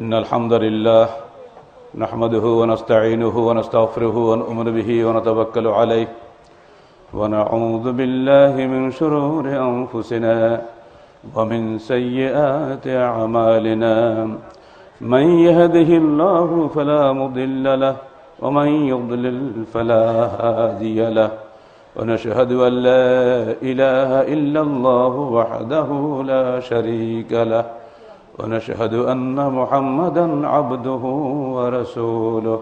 إن الحمد لله نحمده ونستعينه ونستغفره ونؤمن به ونتوكل عليه ونعوذ بالله من شرور أنفسنا ومن سيئات أعمالنا من يهده الله فلا مضل له ومن يضلل فلا هادي له ونشهد أن لا إله إلا الله وحده لا شريك له ونشهد أن محمدا عبده ورسوله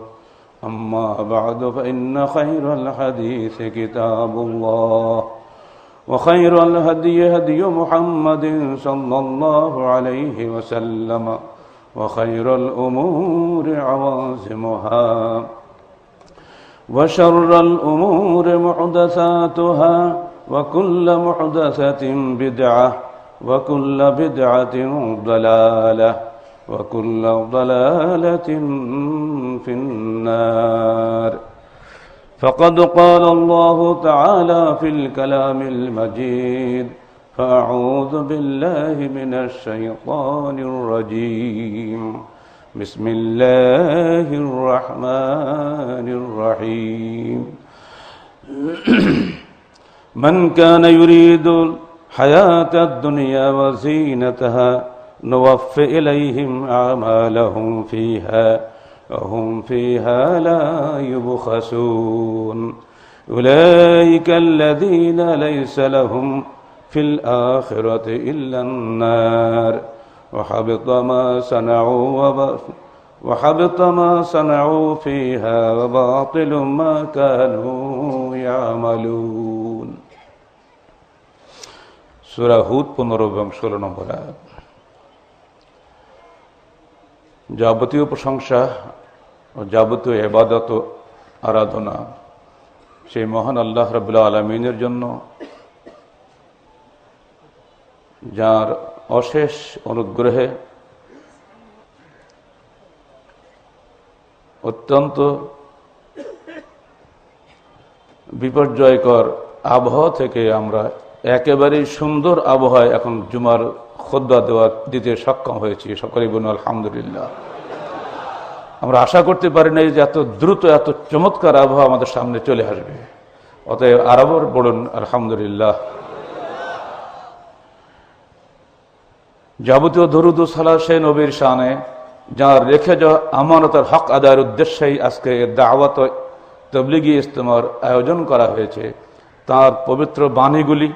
أما بعد فإن خير الحديث كتاب الله وخير الهدي هدي محمد صلى الله عليه وسلم وخير الأمور عوازمها وشر الأمور محدثاتها وكل محدثة بدعة وكل بدعة ضلالة وكل ضلالة في النار فقد قال الله تعالى في الكلام المجيد فأعوذ بالله من الشيطان الرجيم بسم الله الرحمن الرحيم من كان يريد حياة الدنيا وزينتها نوفي إليهم أعمالهم فيها وهم فيها لا يبخسون أولئك الذين ليس لهم في الآخرة إلا النار وحبط ما صنعوا فيها وباطل ما كانوا يعملون সূরা হুদ 15 এবং 16 নম্বর আয়াত। যাবতীয় প্রশংসা ও যাবতীয় ইবাদত ও আরাধনা সেই মহান আল্লাহ রাব্বুল আলামিনের জন্য, যার অশেষ অনুগ্রহে অত্যন্ত বিপর্যয়কর আবহাওয়া থেকে আমরা একেবারেই সুন্দর আবহাওয়ায় এখন জুমার খুতবা দিতে সক্ষম হয়েছি। সকলেই বলুন আলহামদুলিল্লাহ। আমরা আশা করতে পারি না যে এত দ্রুত এত চমৎকার আবহাওয়া আমাদের সামনে চলে আসবে। অতএব আরবর বলুন আলহামদুলিল্লাহ। যাবতীয় দরুদ ও সালাত সেই নবীর শানে, যার রেখে যাওয়া আমানতের হক আদায়ের উদ্দেশ্যেই আজকে দাওয়াত ও তাবলীগী ইজতেমার আয়োজন করা হয়েছে। তার পবিত্র বাণীগুলি,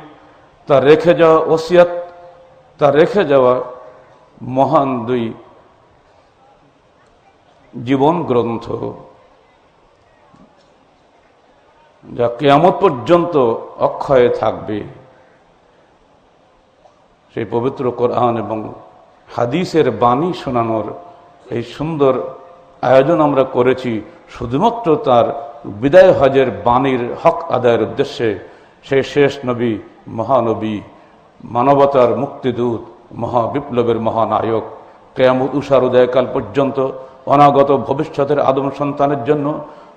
তার রেখে যাওয়া ওসিয়ত, তার রেখে যাওয়া মহান দুই জীবন গ্রন্থ, যা কিয়ামত পর্যন্ত অক্ষয় থাকবে, সেই পবিত্র কোরআন এবং হাদিসের বাণী শোনানোর এই সুন্দর আয়োজন আমরা করেছি শুধুমাত্র তার বিদায় হজের বাণীর হক আদায়ের উদ্দেশ্যে। সেই শেষ নবী, মহানবী, মানবতার মুক্তিদূত, মহাবিপ্লবের মহানায়ক, কিয়ামত উষার উদয়কাল পর্যন্ত অনাগত ভবিষ্যতের আদম সন্তানের জন্য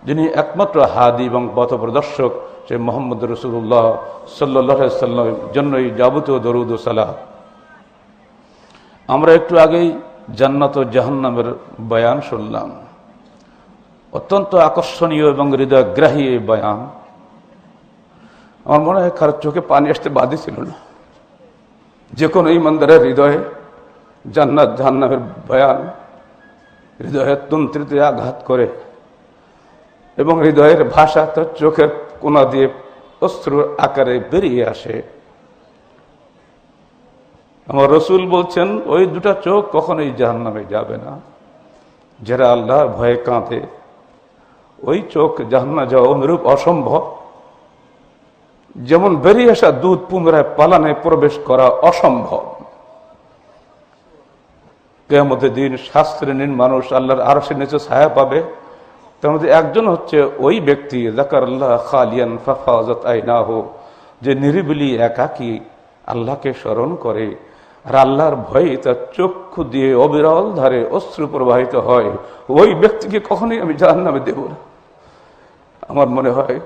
যিনি একমাত্র হাদি এবং পথপ্রদর্শক, সেই মুহাম্মদ রাসূলুল্লাহ সাল্লাল্লাহু আলাইহি ওয়াসাল্লামের জন্যই যাবতীয় দরুদ ও সালাম। আমরা একটু আগেই জান্নাত ও জাহান্নামের বয়ান শুনলাম। অত্যন্ত আকর্ষণীয় এবং হৃদয়গ্রাহী এই বয়ান। আমার মনে হয় কারোর চোখে পানি আসতে বাধি ছিল না। যে কোনো ইমানদারের হৃদয়ে জান্নাত জাহান্নামের বয়ান হৃদয়ের তন্ত্রীতে আঘাত করে এবং হৃদয়ের ভাষা তার চোখের কোনা দিয়ে অশ্রুর আকারে বেরিয়ে আসে। আমার রসুল বলছেন, ওই দুটা চোখ কখনোই জাহান্নামে যাবে না। যারা আল্লাহর ভয়ে কাঁদে, ওই চোখ জাহান্নামে যাওয়া অনুরূপ অসম্ভব, যেমন বেরিয়ে আসা দুধ পুনরায় পালানে প্রবেশ করা অসম্ভব। কিয়ামতের দিন সাত শ্রেণীর মানুষ আল্লাহর আরশের নিচে ছায়া পাবে। তার মধ্যে একজন হচ্ছে ওই ব্যক্তি, যাকারাল্লাহ খালিয়ান ফাফাজাত আইনাহু, যে নিরিবিলি একাকী আল্লাহকে স্মরণ করে আর আল্লাহর ভয়ে তার চক্ষু দিয়ে অবিরল ধারে অশ্রু প্রবাহিত হয়। ওই ব্যক্তিকে কখনোই আমি জাহান্নামে দেব না। আমার মনে হয়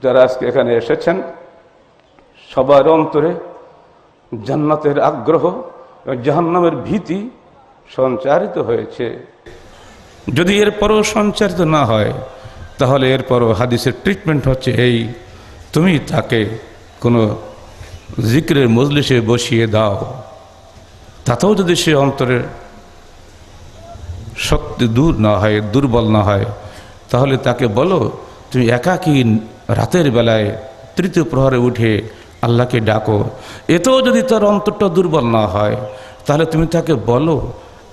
যারা আজকে এখানে এসেছেন সবার অন্তরে জান্নাতের আগ্রহ, জাহান্নামের ভীতি সঞ্চারিত হয়েছে। যদি এরপরও সঞ্চারিত না হয় তাহলে এরপরও হাদিসের ট্রিটমেন্ট হচ্ছে এই, তুমি তাকে কোনো জিক্রের মজলিসে বসিয়ে দাও, তাতেও যদি সে অন্তরের শক্তি দূর না হয়, দুর্বল না হয়, তাহলে তাকে বলো তুমি একাকী রাতের বেলায় তৃতীয় প্রহরে উঠে আল্লাহকে ডাকো। এতেও যদি তার অন্তরটা দুর্বল না হয় তাহলে তুমি তাকে বলো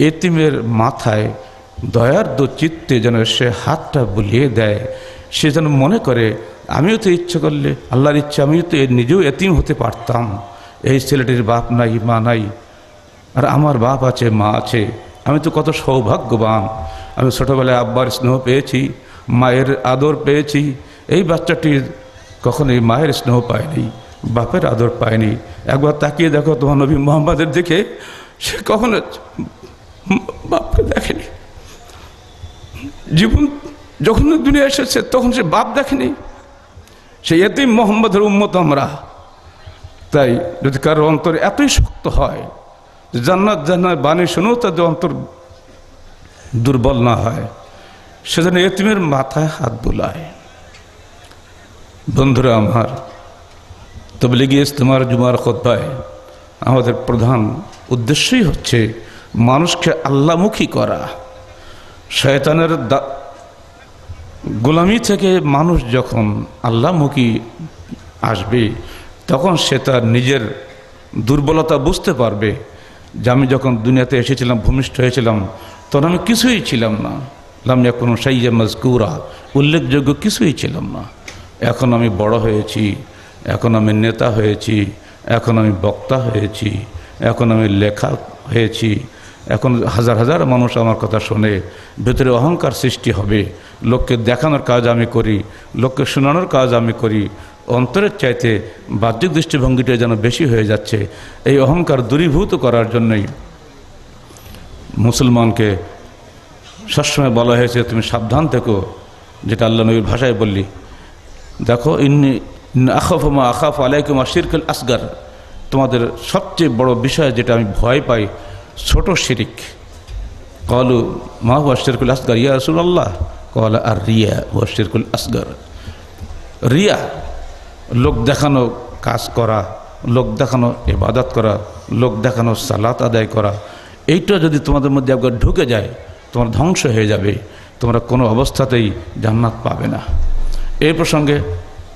এতিমের মাথায় দয়ার্দ্র চিত্তে যেন সে হাতটা বুলিয়ে দেয়, সে যেন মনে করে আমিও তো ইচ্ছে করলে আল্লাহর ইচ্ছা আমিও তো নিজেও এতিম হতে পারতাম, এই ছেলেটির বাপ নাই মা নাই আর আমার বাপ আছে মা আছে, আমি তো কত সৌভাগ্যবান, আমি ছোটোবেলায় আব্বার স্নেহ পেয়েছি, মায়ের আদর পেয়েছি, এই বাচ্চাটি কখনোই মায়ের স্নেহ পায়নি, বাপের আদর পায়নি। একবার তাকিয়ে দেখো তোমার নবী মুহাম্মদের দিকে, সে কখনো বাপকে দেখেনি, জীবন যখন দুনিয়া এসেছে তখন সে বাপ দেখেনি, সে এতিম মুহাম্মদের উম্মত আমরা। তাই যদি কারো অন্তর এতই শক্ত হয় জান্নাত জান্নাত বাণী শুনেও তাদের অন্তর দুর্বল না হয়, সেজন্য এতিমের মাথায় হাত বুলায়। বন্ধুরা আমার, তাবলীগি ইজতেমার জুমার খুতবায় আমাদের প্রধান উদ্দেশ্যই হচ্ছে মানুষকে আল্লাহমুখী করা। শয়তানের গোলামি থেকে মানুষ যখন আল্লাহমুখী আসবে তখন সে তার নিজের দুর্বলতা বুঝতে পারবে যে আমি যখন দুনিয়াতে এসেছিলাম, ভূমিষ্ঠ হয়েছিলাম, তখন আমি কিছুই ছিলাম না, লাম ইয়াকুন শাইয়্যান মাযকুরা, উল্লেখযোগ্য কিছুই ছিলাম না। এখন আমি বড় হয়েছি, এখন আমি নেতা হয়েছি, এখন আমি বক্তা হয়েছি, এখন আমি লেখক হয়েছি, এখন হাজার হাজার মানুষ আমার কথা শোনে, ভেতরে অহংকার সৃষ্টি হবে, লোককে দেখানোর কাজ আমি করি, লোককে শোনানোর কাজ আমি করি, অন্তরের চাইতে বাহ্যিক দৃষ্টিভঙ্গিটা যেন বেশি হয়ে যাচ্ছে। এই অহংকার দূরীভূত করার জন্যই মুসলমানকে সবসময় বলা হয়েছে তুমি সাবধান থেকো, যেটা আল্লাহ নবীর ভাষায় বললি, দেখো ইন্নী আখাফু মা আখাফু আলাইকুম আশিরকুল আসগার, তোমাদের সবচেয়ে বড় বিষয় যেটা আমি ভয় পাই ছোট শিরিক। ক্বালু মা হুয়া আশিরকুল আসগার ইয়া রাসূলুল্লাহ? ক্বালা আর রিয়া হুয়া আশিরকুল আসগার। রিয়া, লোক দেখানো কাজ করা, লোক দেখানো ইবাদত করা, লোক দেখানো সালাত আদায় করা, এইটা যদি তোমাদের মধ্যে একবার ঢুকে যায় তোমার ধ্বংস হয়ে যাবে, তোমরা কোনো অবস্থাতেই জান্নাত পাবে না। এই প্রসঙ্গে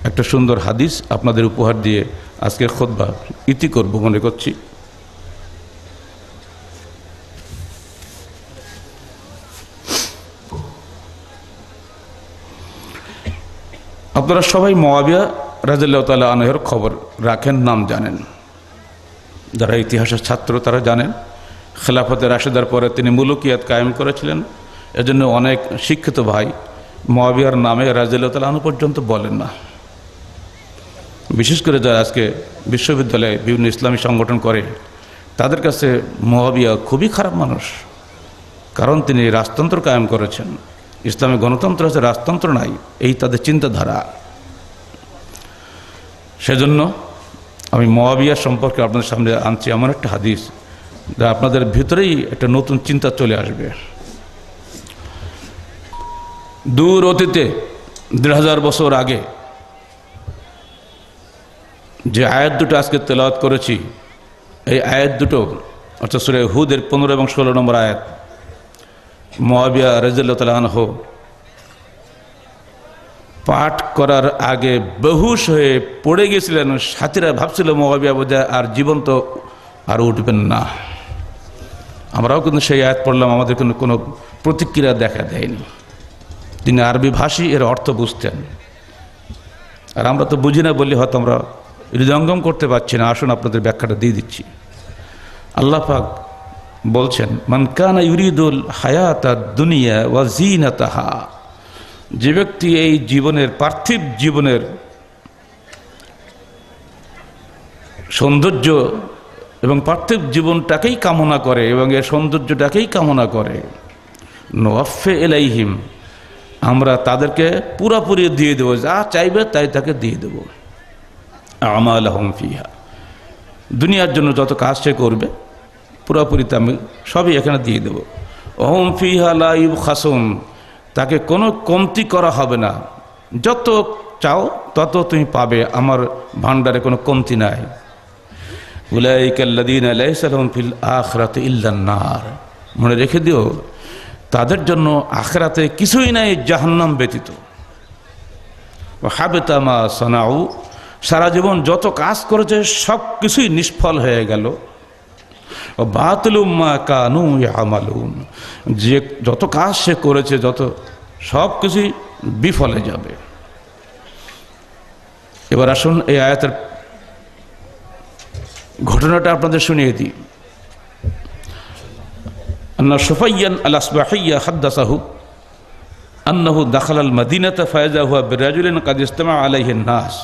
একটা সুন্দর হাদিস আপনাদের উপহার দিয়ে আজকের খুতবা ইতি করব মনে করছি। আপনারা সবাই মুআবিয়া রাদিয়াল্লাহু তাআলা আনহুর খবর রাখেন, নাম জানেন, যারা ইতিহাসের ছাত্র তারা জানেন। খেলাফতে রাশেদার পরে তিনি মুলুকিয়াত কায়েম করেছিলেন, এজন্য অনেক শিক্ষিত ভাই মুআবিয়ার নামে রাদিয়াল্লাহু তাআলা আনহু পর্যন্ত বলেন না। বিশেষ করে যারা আজকে বিশ্ববিদ্যালয়ে বিভিন্ন ইসলামী সংগঠন করে তাদের কাছে মুআবিয়া খুবই খারাপ মানুষ, কারণ তিনি রাজতন্ত্র কায়েম করেছেন। ইসলামী গণতন্ত্র আছে, রাজতন্ত্র নাই, এই তাদের চিন্তাধারা। সেজন্য আমি মুআবিয়া সম্পর্কে আপনাদের সামনে আনছি এমন একটা হাদিস যা আপনাদের ভিতরেই একটা নতুন চিন্তা চলে আসবে। দূর অতীতে ১৫০০ বছর আগে যে আয়াত দুটো আজকে তেলাওয়াত করেছি, এই আয়াত দুটো অর্থাৎ সূরা হুদের 15 এবং 16 নম্বর আয়াত, মুআবিয়া রাদিয়াল্লাহু তাআলা আনহু পাঠ করার আগে বেহুশ হয়ে পড়ে গেছিলেন। সাথীরা ভাবছিল মুআবিয়া বোধহয় আর জীবন্ত আর উঠবেন না। আমরাও কিন্তু সেই আয়াত পড়লাম, আমাদের কোনো প্রতিক্রিয়া দেখা দেয়নি। তিনি আরবি ভাষী, এর অর্থ বুঝতেন, আর আমরা তো বুঝি না বললে হয়তো আমরা হৃদয়ঙ্গম করতে পারছি না। আসুন আপনাদের ব্যাখ্যাটা দিয়ে দিচ্ছি। আল্লাহ পাক বলছেন, মান কানা ইউরিদুল হায়াতাদ দুনিয়া ওয়া জিনাতাহা, যে ব্যক্তি এই জীবনের পার্থিব জীবনের সৌন্দর্য এবং পার্থিব জীবনটাকেই কামনা করে এবং এর সৌন্দর্যটাকেই কামনা করে, নুওয়াফি ইলাইহিম, আমরা তাদেরকে পুরাপুরি দিয়ে দেবো, যা চাইবে তাই তাকে দিয়ে দেবো, আমালহুম ফিহা, দুনিয়ার জন্য যত কাজ সে করবে পুরোপুরি আমি সবই এখানে দিয়ে দেব। ওহম ফিহা লা ইউবখাসুন, তাকে কোনো কমতি করা হবে না, যত চাও তত তুমি পাবে, আমার ভান্ডারে কোনো কমতি নাই। উলাইকাল্লাযীনা লাইসা লাহুম ফিল আখিরাতি ইল্লান নার, মনে রেখে দিও তাদের জন্য আখিরাতে কিছুই নাই জাহান্নাম ব্যতীত। ওয়া হাবিতা মা সানাউ, সারা জীবন যত কাজ করেছে সব কিছুই নিষ্ফল হয়ে গেল। ও বাতিলুম মা কানু ইয়ামালুন, যে যত কাজ সে করেছে যত সব কিছুই বিফলে যাবে। এবার আসুন এই আয়াতের ঘটনাটা আপনাদের শুনিয়ে দিই। আন্না সুফাইয়ান আল আসবাহিয়া হাদ্দাসাহু আন্নাহু দাখাল আল মদিনাতা ফায়জা হুয়া বিরাজুলিন কাদ ইজতামা আলাইহিন নাস।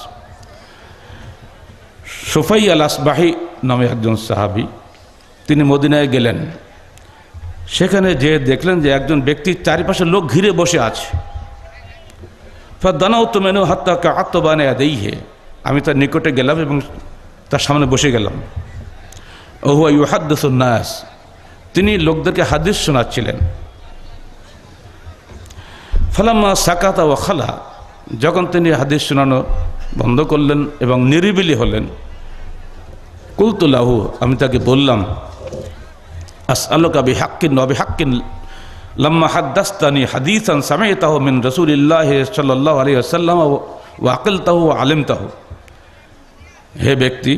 সুফাই আল আসবাহি নামে একজন সাহাবী, তিনি মদিনায় গেলেন। সেখানে যে দেখলেন যে একজন ব্যক্তির চারিপাশে লোক ঘিরে বসে আছে। ফাদানাউতু মিনহু হাত্তা কাআতু বাইনা ইয়াদাইহি, আমি তার নিকটে গেলাম এবং তার সামনে বসে গেলাম। ওয়া হুয়া ইউহাদ্দিসুন নাস, তিনি লোকদেরকে হাদিস শোনাচ্ছিলেন। ফালাম্মা সাকাতা ওয়া খালা, যখন তিনি হাদিস শোনানো বন্ধ করলেন এবং নিরিবিলি হলেন, কুলতু লাহু, আমি তাকে বললাম, আসআলুকা বিহাক্কিন ওয়া বিহাক্কিন লাম্মা হাদ্দাসতানি হাদিসান সামি'তাহু মিন রাসূলিল্লাহি সাল্লাল্লাহু আলাইহি ওয়াসাল্লাম ওয়া আকিলতাহু ওয়া আলিমতাহু। হে ব্যক্তি,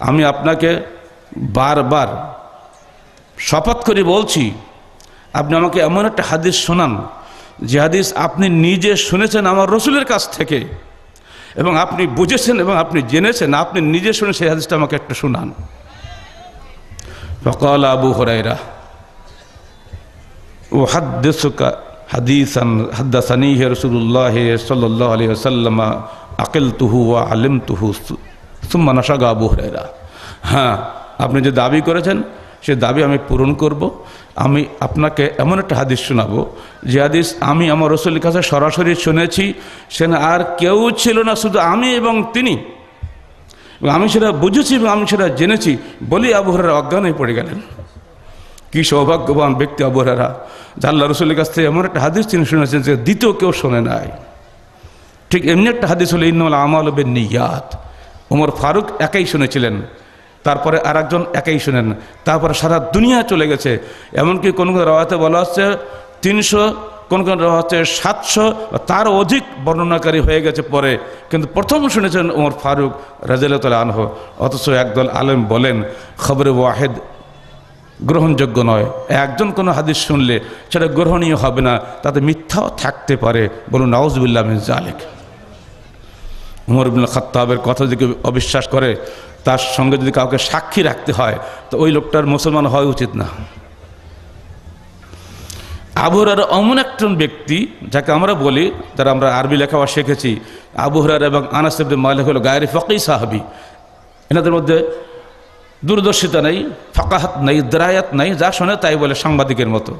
আমি আপনাকে বারবার শপথ করে বলছি, আপনি আমাকে এমন একটা হাদিস শোনান যে হাদিস আপনি নিজে শুনেছেন আমার রসুলের কাছ থেকে, এবং আপনি বুঝেছেন এবং আপনি জেনেছেন, আপনি নিজে শুনে সেই হাদিসটা আমাকে একটা শোনান। ফাকাল আবু হুরায়রা উহাদ্দিসুকা হাদিসান হাদ্দাসানিহি রাসূলুল্লাহ সাল্লাল্লাহু আলাইহি ওয়াসাল্লাম আকিলতুহু ওয়া আলিমতুহু সুম্মা নাশাগা আবু হুরায়রা। হ্যাঁ, আপনি যে দাবি করেছেন সে দাবি আমি পূরণ করব। আমি আপনাকে এমন একটা হাদিস শোনাবো যে হাদিস আমি আমার রাসূলের কাছে সরাসরি শুনেছি, সেখানে আর কেউ ছিল না, শুধু আমি এবং তিনি, এবং আমি সেটা বুঝেছি এবং আমি সেটা জেনেছি। বলি আবু হুরায়রা অজ্ঞান হয়ে পড়ে গেলেন। কি সৌভাগ্যবান ব্যক্তি আবু হুরায়রা, যে আল্লাহ রাসূলের কাছ থেকে এমন একটা হাদিস তিনি শুনেছেন যে দ্বিতীয় কেউ শোনে নাই। ঠিক এমনি একটা হাদিস হলো ইন্নামাল আমালু বিন্নিয়াত, ওমর ফারুক একাই শুনেছিলেন, তারপরে আর একজন একাই শুনেন, তারপরে সারা দুনিয়া চলে গেছে। এমনকি কোন কোন রাওয়াতে বলা হচ্ছে 300, কোন কোন রাওয়াতে 700, তার অধিক বর্ণনাকারী হয়ে গেছে পরে, কিন্তু প্রথম শুনেছেন ওমর ফারুক রাদিয়াল্লাহু তাআলা আনহু। অথচ একদল আলেম বলেন খবরে ওয়াহিদ গ্রহণযোগ্য নয়, একজন কোনো হাদিস শুনলে সেটা গ্রহণীয় হবে না, তাতে মিথ্যাও থাকতে পারে। বলুন নাউযুবিল্লাহ মিন যালিক। উমর ইবনে খাত্তাবের কথা যদি অবিশ্বাস করে, তার সঙ্গে যদি কাউকে সাক্ষী রাখতে হয়, তো ওই লোকটার মুসলমান হওয়া উচিত না। আবু হুরায়রা এমন একজন ব্যক্তি যাকে আমরা বলি, যারা আমরা আরবি লেখাপড়া শিখেছি, আবু হুরায়রা এবং আনাস ইবনে মালিক হলো গায়রে ফাকিহ সাহাবী। এনাদের মধ্যে দূরদর্শিতা নেই, ফাকাহাত নেই, দরায়াত নেই, যা শোনে তাই বলে সাংবাদিকের মতো।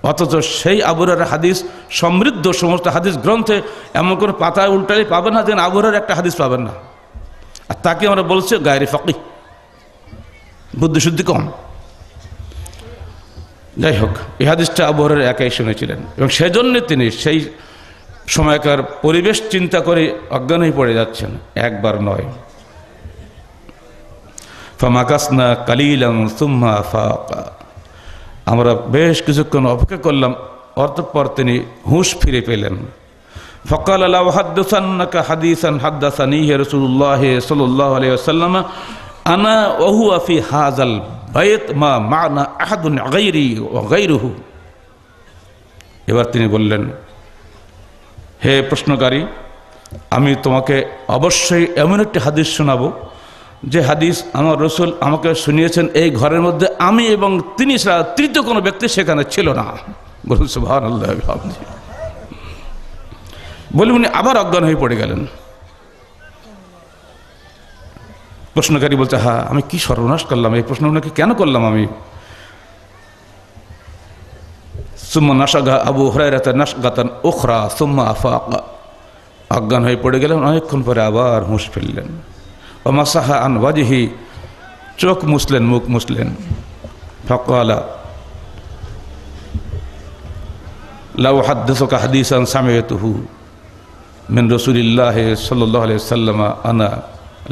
অথচ সেই আবু হুরায়রা হাদিস সমৃদ্ধ, সমস্ত হাদিস গ্রন্থে এমন কোনো পাতায় উল্টালে পাবেন না যেন আবু হুরায়রা একটা হাদিস পাবেন না। আর তাকে আমরা বলছি গায়রে ফাকিহ, বুদ্ধিশুদ্ধি কম। যাই হোক, এই হাদিসটা আবু হুরায়রা একাই শুনেছিলেন এবং সেজন্য তিনি সেই সময়কার পরিবেশ চিন্তা করে অজ্ঞান হয়ে পড়ে যাচ্ছেন, একবার নয়। ফামাকাসনা কালিলান সুম্মা আফাকা, আমরা বেশ কিছুক্ষণ অপেক্ষা করলাম, অতঃপর তিনি হুঁশ ফিরে পেলেন। ফাকাল লা উহাদ্দিসান্নাকা হাদিসান হাদ্দাসানিহি রাসূলুল্লাহ সাল্লাল্লাহু আলাইহি ওয়াসাল্লাম আনা ওয়া হুয়া ফি হাযাল বাইত মা মা'না আহাদুন গায়রি ওয়া গায়রুহু। এবার তিনি বললেন, হে প্রশ্নকারী, আমি তোমাকে অবশ্যই এমন একটি হাদিস শোনাবো যে হাদিস আমার রাসূল আমাকে শুনিয়েছেন এই ঘরের মধ্যে আমি এবং তিনি ছাড়া তৃতীয় কোনো ব্যক্তি সেখানে ছিল না। বলুন সুবহানাল্লাহ বিহামদিহি। বলে উনি আবার অজ্ঞান হয়ে পড়ে গেলেন। প্রশ্নকারী বলছে, হ্যাঁ আমি কি সর্বনাশ করলাম, এই প্রশ্ন ওনাকে কেন করলাম আমি? সুম্মা নাশাগা আবু হুরায়রা নাশগাতান উখরা সুম্মা আফাকা, অজ্ঞান হয়ে পড়ে গেলেন, অনেকক্ষণ পরে আবার হুঁশ ফিরলেন। ওয়া মাসাহা আন ওয়াজহি, চোখ মুছলেন, মুখ মুছলেন। ফাকালা লাউ হাদ্দাসুকা হাদিসান সামিআতুহু মিন রাসূলিল্লাহ সাল্লাল্লাহু আলাইহি ওয়াসাল্লাম আনা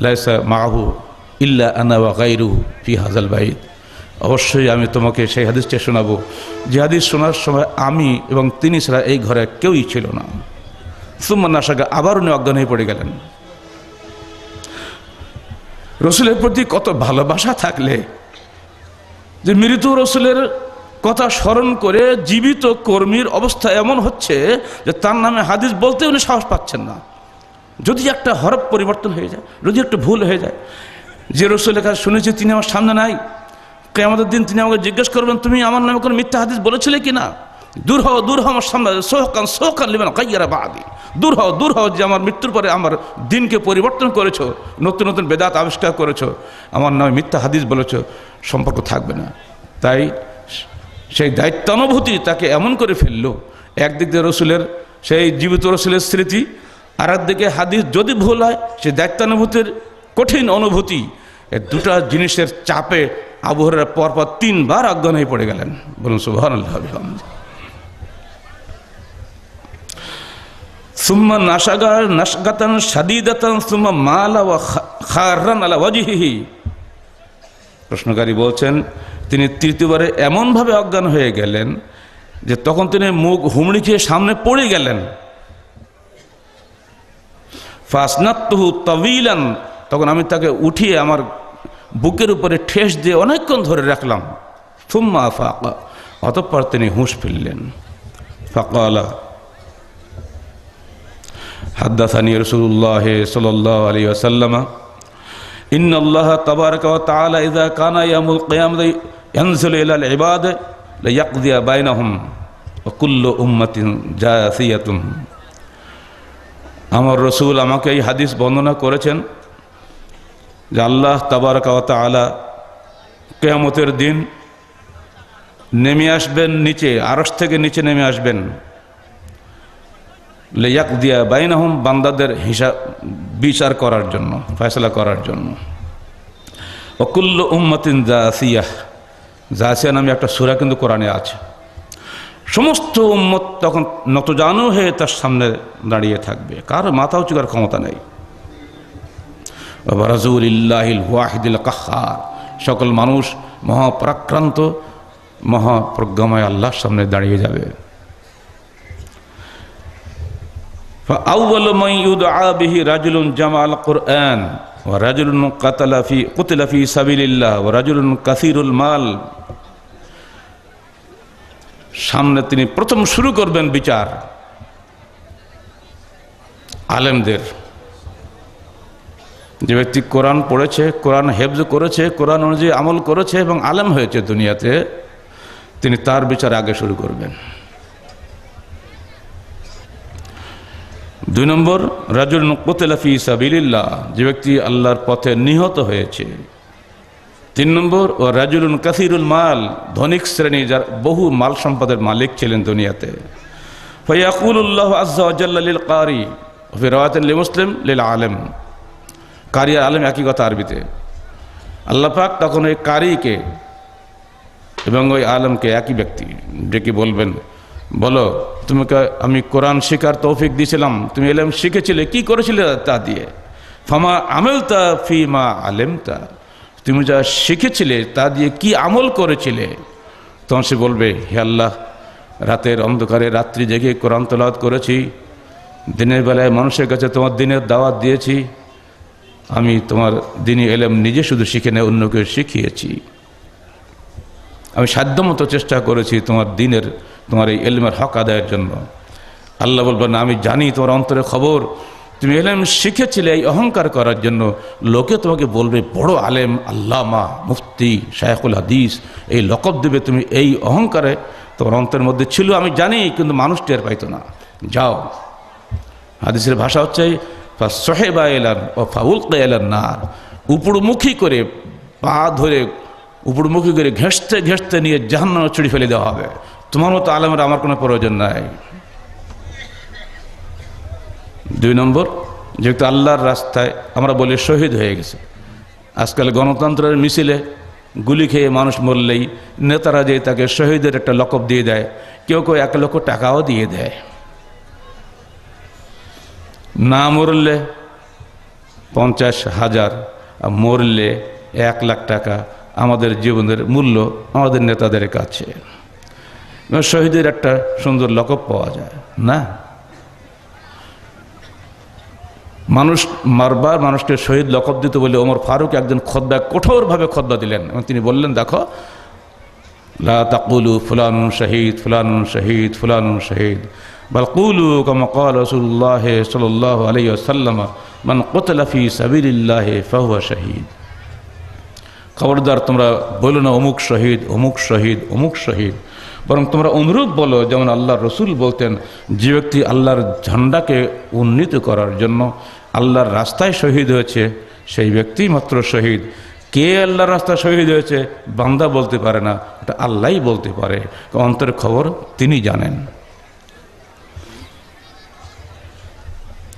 লাইসা মাআহু ইল্লা আনা ওয়া গায়রুহু ফি হাযাল বাইত। অবশ্যই আমি তোমাকে সেই হাদিসটা শোনাবো যে হাদিস শোনার সময় আমি এবং তিনি ছাড়া এই ঘরে কেউই ছিল না। সুম্মা নাশাকা, আবার উনি অজ্ঞান হয়ে পড়ে গেলেন। রসুলের প্রতি কত ভালোবাসা থাকলে যে মৃত রসুলের কথা স্মরণ করে জীবিত কর্মীর অবস্থা এমন হচ্ছে যে তার নামে হাদিস বলতে উনি সাহস পাচ্ছেন না। যদি একটা হরফ পরিবর্তন হয়ে যায়, যদি একটু ভুল হয়ে যায়, যে রসুলের কাছে শুনেছি তিনি আমার সামনে নাই, কিয়ামতের দিন তিনি আমাকে জিজ্ঞেস করবেন তুমি আমার নামে কোনো মিথ্যা হাদিস বলেছিলে কিনা। দূর হও, দূর হও আমার সামনে, সোহকান লিমান গায়্যারা বাদি। দূর হও যে আমার মৃত্যুর পরে আমার দিনকে পরিবর্তন করেছো, নতুন নতুন বেদাত আবিষ্কার করেছো, আমার নামে মিথ্যা হাদিস বলেছো, সম্পর্ক থাকবে না। তাই সেই দায়িত্বানুভূতি তাকে এমন করে ফেললো, একদিক দিয়ে রসুলের সেই জীবিত রসুলের স্মৃতি, আর একদিকে হাদিস যদি ভুল হয় সেই দায়িত্বানুভূতির কঠিন অনুভূতি, এই দুটা জিনিসের চাপে আবু হুরায়রা পরপর 3 বার অজ্ঞান হয়ে পড়ে গেলেন। বলুন সুবহানাল্লাহ বিহামদিহি। সুম্মা নাশাগা নাশগাতান শাদীদাতান সুম্মা মালা ওয়া খাররান আলা ওয়াজহিহি। প্রশ্নকারী বলছেন তিনি তৃতীয়বারে এমনভাবে অজ্ঞান হয়ে গেলেন যে তখন তিনি মুখ হুমড়ি খেয়ে সামনে পড়ে গেলেন। ফাসনাতুহু তাওয়িলান, তখন আমি তাকে উঠিয়ে আমার বুকের উপরে ঠেস দিয়ে অনেকক্ষণ ধরে রাখলাম। সুম্মা আফাকা, অতঃপর তিনি হুঁশ ফিরলেন। ফাকালা হাদ্দাসানি রাসূলুল্লাহ সাল্লাল্লাহু আলাইহি ওয়াসাল্লাম ইন্নাল্লাহা তাবারাকা ওয়া তাআলা ইযা কানা ইয়াউমুল কিয়ামাতি ইয়ানজিলু ইলাল ইবাদ লিয়াকযিয়া বাইনাহুম ওয়া কুল্লু উম্মাতিন জাসিয়াতুন। আমার রসুল আমাকে এই হাদিস বর্ণনা করেছেন যে আল্লাহ তাবারাকা ওয়া তাআলা কিয়ামতের দিন নেমে আসবেন নিচে, আরশ থেকে নিচে নেমে আসবেন, লিয়াকযিয়া বাইনাহুম, বান্দাদের হিসাব বিচার করার জন্য, ফয়সালা করার জন্য। ওয়া কুল্লু উম্মাতিন জাসিয়াহ, জাসিয়া নামে একটা সূরা কিন্তু কোরআনে আছে। সমস্ত উম্মত তখন নতজানু হয়ে তার সামনে দাঁড়িয়ে থাকবে, কারো মাথা উঁচু করার ক্ষমতা নেই। বারাজুলিল্লাহিল ওয়াহিদিল কাহ্হার, সকল মানুষ মহাপরাক্রান্ত মহাপ্রজ্ঞাময় আল্লাহর সামনে দাঁড়িয়ে যাবে। ফাআউয়ালু মান ইউদআ বিহি রাজুলুন জামাআল কুরআন ওয়া রাজুলুন কুতিলা ফি সাবিলিল্লাহ ওয়া রাজুলুন কাসীরুল মাল। সামনে তিনি প্রথম শুরু করবেন বিচার আলেমদের। যে ব্যক্তি কোরআন পড়েছে, কোরআন হেফজ করেছে, কোরআন অনুযায়ী আমল করেছে এবং আলেম হয়েছে দুনিয়াতে, তিনি তার বিচার আগে শুরু করবেন। 2 নম্বর রাজুলুন কুতিলা ফি সাবিলিল্লাহ, যে ব্যক্তি আল্লাহর পথে নিহত হয়েছে। 3 নম্বর ও রাজুলুন কাসীরুল মাল, ধনিক শ্রেণী যার বহু মাল সম্পদের মালিক ছিলেন দুনিয়াতে। ফায়াকুলুল্লাহু আযজা ওয়া জাল্লা লিল কারি ওয়া ফি রাওয়াতিন লিমুসলিম লিল আলেম। কারি আর আলেম একই কথা আরবিতে। আল্লাহ পাক তখন ওই কারিকে এবং ওই আলেমকে একই ব্যক্তি ডেকে বলবেন, বলো তোমাকে আমি কোরআন শেখার তৌফিক দিয়েছিলাম, তুমি ইলম শিখেছিলে, কি করেছিলে তা দিয়ে? ফামা আমিলতা ফিমা আলেমতা, তুমি যা শিখেছিলে তা দিয়ে কি আমল করেছিলে? তখন সে বলবে, হে আল্লাহ, রাতের অন্ধকারে রাত্রি জেগে কোরআন তেলাওয়াত করেছি, দিনের বেলায় মানুষের কাছে তোমার দিনের দাওয়াত দিয়েছি, আমি তোমার দ্বীনি ইলম নিজে শুধু শিখে নেই, অন্যকে শিখিয়েছি, আমি সাধ্যমতো চেষ্টা করেছি তোমার দিনের, তোমার এই ইলমের হক আদায়ের জন্য। আল্লাহ বলবেন, আমি জানি তোমার অন্তরে খবর, তুমি ইলম শিখেছিলে এই অহংকার করার জন্য। লোকে তোমাকে বলবে বড় আলেম, আল্লামা, মুফতি, শায়খুল হাদিস, এই লকব দেবে, তুমি এই অহংকারে তোমার অন্তরের মধ্যে ছিল, আমি জানি, কিন্তু মানুষ টের পাইতো না। যাও, হাদিসের ভাষা হচ্ছে ফাসহিবা ইলান ও ফাউলকা ইলান নার, উপরমুখী করে পা ধরে উপরমুখী করে ঘেঁষতে ঘেঁষতে নিয়ে জাহান্নামে ছুড়ে ফেলে দেওয়া হবে। তোমার মতো আলেমের আমার কোনো প্রয়োজন নাই। 2 নম্বর, যেহেতু আল্লাহর রাস্তায় আমরা বলি শহীদ হয়ে গেছে। আজকাল গণতন্ত্রের মিছিলে গুলি খেয়ে মানুষ মরলেই নেতারা যে তাকে শহীদের একটা লকব দিয়ে দেয়, কেউ কেউ 1 লক্ষ টাকাও দিয়ে দেয়। না মরলে 50,000, আর মরলে 1 লাখ টাকা আমাদের জীবনের মূল্য আমাদের নেতাদের কাছে। শহীদের একটা সুন্দর লকব পাওয়া যায় না। মানুষ বারবার মানুষকে শহীদ লকব দিতে বলে ওমর ফারুক একজন কঠোরভাবে খুতবা দিলেন এবং তিনি বললেন, দেখো, লা তাকুলু ফুলানুন শহীদ ফুলানুন শহীদ ফুলানুন শহীদ, বাল কুলু কামা ক্বালা রাসূলুল্লাহ সাল্লাল্লাহু আলাইহি ওয়াসাল্লাম মান কুতিলা ফি সাবিলিল্লাহ ফাহুয়া শহীদ। খবরদার তোমরা বলো না অমুক শহীদ অমুক শহীদ অমুক শহীদ, বরং তোমরা অনুরূপ বলো যেমন আল্লাহর রসুল বলতেন, যে ব্যক্তি আল্লাহর ঝান্ডাকে উন্নীত করার জন্য আল্লাহর রাস্তায় শহীদ হয়েছে সেই ব্যক্তি মাত্র শহীদ। কে আল্লাহর রাস্তায় শহীদ হয়েছে বান্দা বলতে পারে না, এটা আল্লাহই বলতে পারে, অন্তরের খবর তিনি জানেন।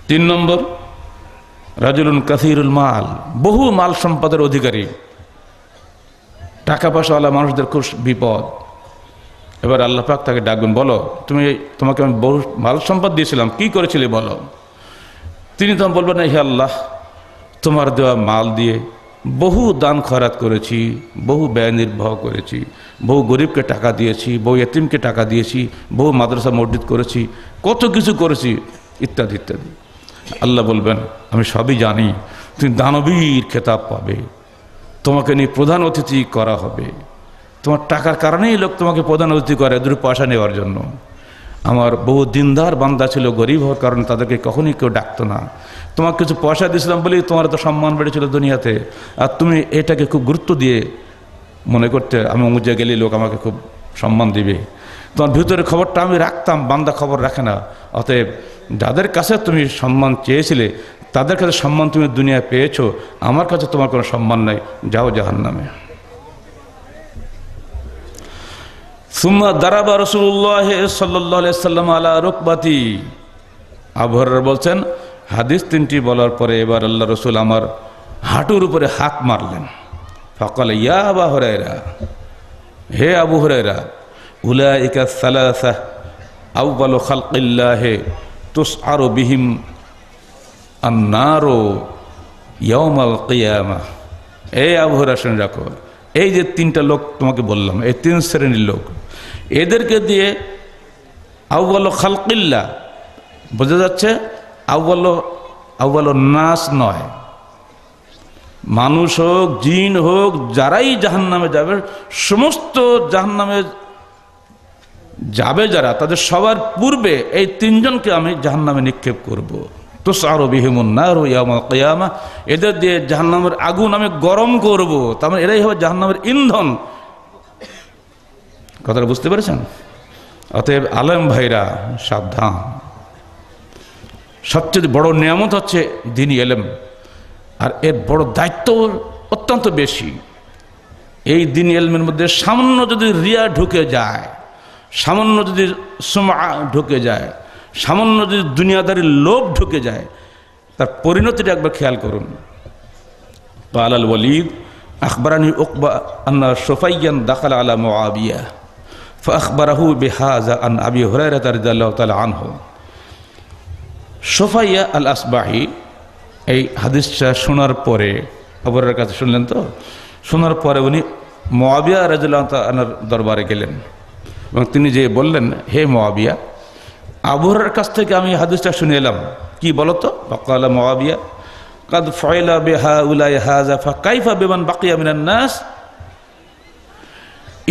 3 নম্বর, রাজুলুন কাসীরুল মাল, বহু মাল সম্পদের অধিকারী, টাকা পয়সাওয়ালা মানুষদের খুব বিপদ। এবার আল্লাহ পাক তাকে ডাকবেন, বলো তোমাকে আমি বহু মাল সম্পদ দিয়েছিলাম, কি করেছিলে বলো। তিনি তখন বলবেন, হে আল্লাহ, তোমার দেওয়া মাল দিয়ে বহু দান খয়রাত করেছি, বহু ব্যয় নির্বাহ করেছি, বহু গরিবকে টাকা দিয়েছি, বহু এতিমকে টাকা দিয়েছি, বহু মাদ্রাসা মসজিদ করেছি, কত কিছু করেছি, ইত্যাদি ইত্যাদি। আল্লাহ বলবেন, আমি সবই জানি, তুমি দানবীর খেতাব পাবে, তোমাকে নিয়ে প্রধান অতিথি করা হবে, তোমার টাকার কারণেই লোক তোমাকে প্রধান অতিথি করে, 2 পয়সা নেওয়ার জন্য। আমার বহু দিনদার বান্দা ছিল, গরিব হওয়ার কারণে তাদেরকে কখনই কেউ ডাকতো না, তোমাকে কিছু পয়সা দিয়েছিলাম বলেই তোমার তো সম্মান বেড়েছিল দুনিয়াতে, আর তুমি এটাকে খুব গুরুত্ব দিয়ে মনে করতে আমি অমুক জায়গায় গেলে লোক আমাকে খুব সম্মান দিবে। তোমার ভিতরের খবরটা আমি রাখতাম, বান্দা খবর রাখে না। অতএব যাদের কাছে তুমি সম্মান চেয়েছিলে তাদের কাছে সম্মান তুমি দুনিয়ায় পেয়েছো, আমার কাছে তোমার কোনো সম্মান নাই, যাও জাহান্নামে। সুম্মা দারাবা রাসূলুল্লাহ সাল্লাল্লাহু আলাইহি ওয়াসাল্লাম আলা রুকবাতি। আবু হুরায়রা বলছেন, হাদিস 3টি বলার পরে এবার আল্লাহ রসুল আমার হাঁটুর উপরে হাত মারলেন। ফাকাল ইয়া আবু হুরায়রা, হে আবু হুরায়রা, উলাইকা সালাসা আউয়ালু খালকিল্লাহ তুসআরু বিহিম আন-নারু ইয়াউমাল কিয়ামাহ। এই আবু হুরায়রা শুনে রাখো, এই যে 3টা লোক তোমাকে বললাম, এই 3 শ্রেণীর লোক, এদেরকে দিয়ে আউয়ালু খালকিল্লাহ বোঝা যাচ্ছে, আউয়ালু নাস নয়, মানুষ হোক জিন হোক যারাই জাহান্নামে যাবে, সমস্ত জাহান্নামে যাবে যারা, তাদের সবার পূর্বে এই 3 জনকে আমি জাহান্নামে নিক্ষেপ করব। তুসআরু বিহিমুন নারু ইয়াউমাল কিয়ামাহ, এদের দিয়ে জাহান্নামের আগুন আমি গরম করব, তার মানে এরাই হবে জাহান্নামের ইন্ধন। কথাটা বুঝতে পেরেছেন? অতএব আলেম ভাইরা সাবধান, সবচেয়ে বড় নিয়ামত হচ্ছে দ্বীনি ইলম, আর এর বড় দায়িত্ব অত্যন্ত বেশি। এই দ্বীনি ইলমের মধ্যে সামান্য যদি রিয়া ঢুকে যায়, সামান্য যদি সুমআ ঢুকে যায়, সামান্য যদি দুনিয়াদারির লোভ ঢুকে যায়, তার পরিণতিটা একবার খেয়াল করুন। قال الوليد أخبرني عقبة أن شفيعا دخل على معاوية فأخبره بهذا عن أبي هريرة رضي الله تعالى عنه। শফাইয়া আল আসবাহি এই হাদিসটা শোনার পরে, আবু হুরায়রার কাছে শুনলেন, তো শোনার পরে উনি মুআবিয়া রাদিয়াল্লাহু তাআলার দরবারে গেলেন এবং তিনি যে বললেন, হে মুআবিয়া, আবু হুরায়রার কাছ থেকে আমি হাদিসটা শুনে এলাম, কি বলতো? ফাকালা মুআবিয়া কাদ ফাইলা বিহাউলাই হাযা ফাকাইফা বিমান বাকিয়া মিনান নাস।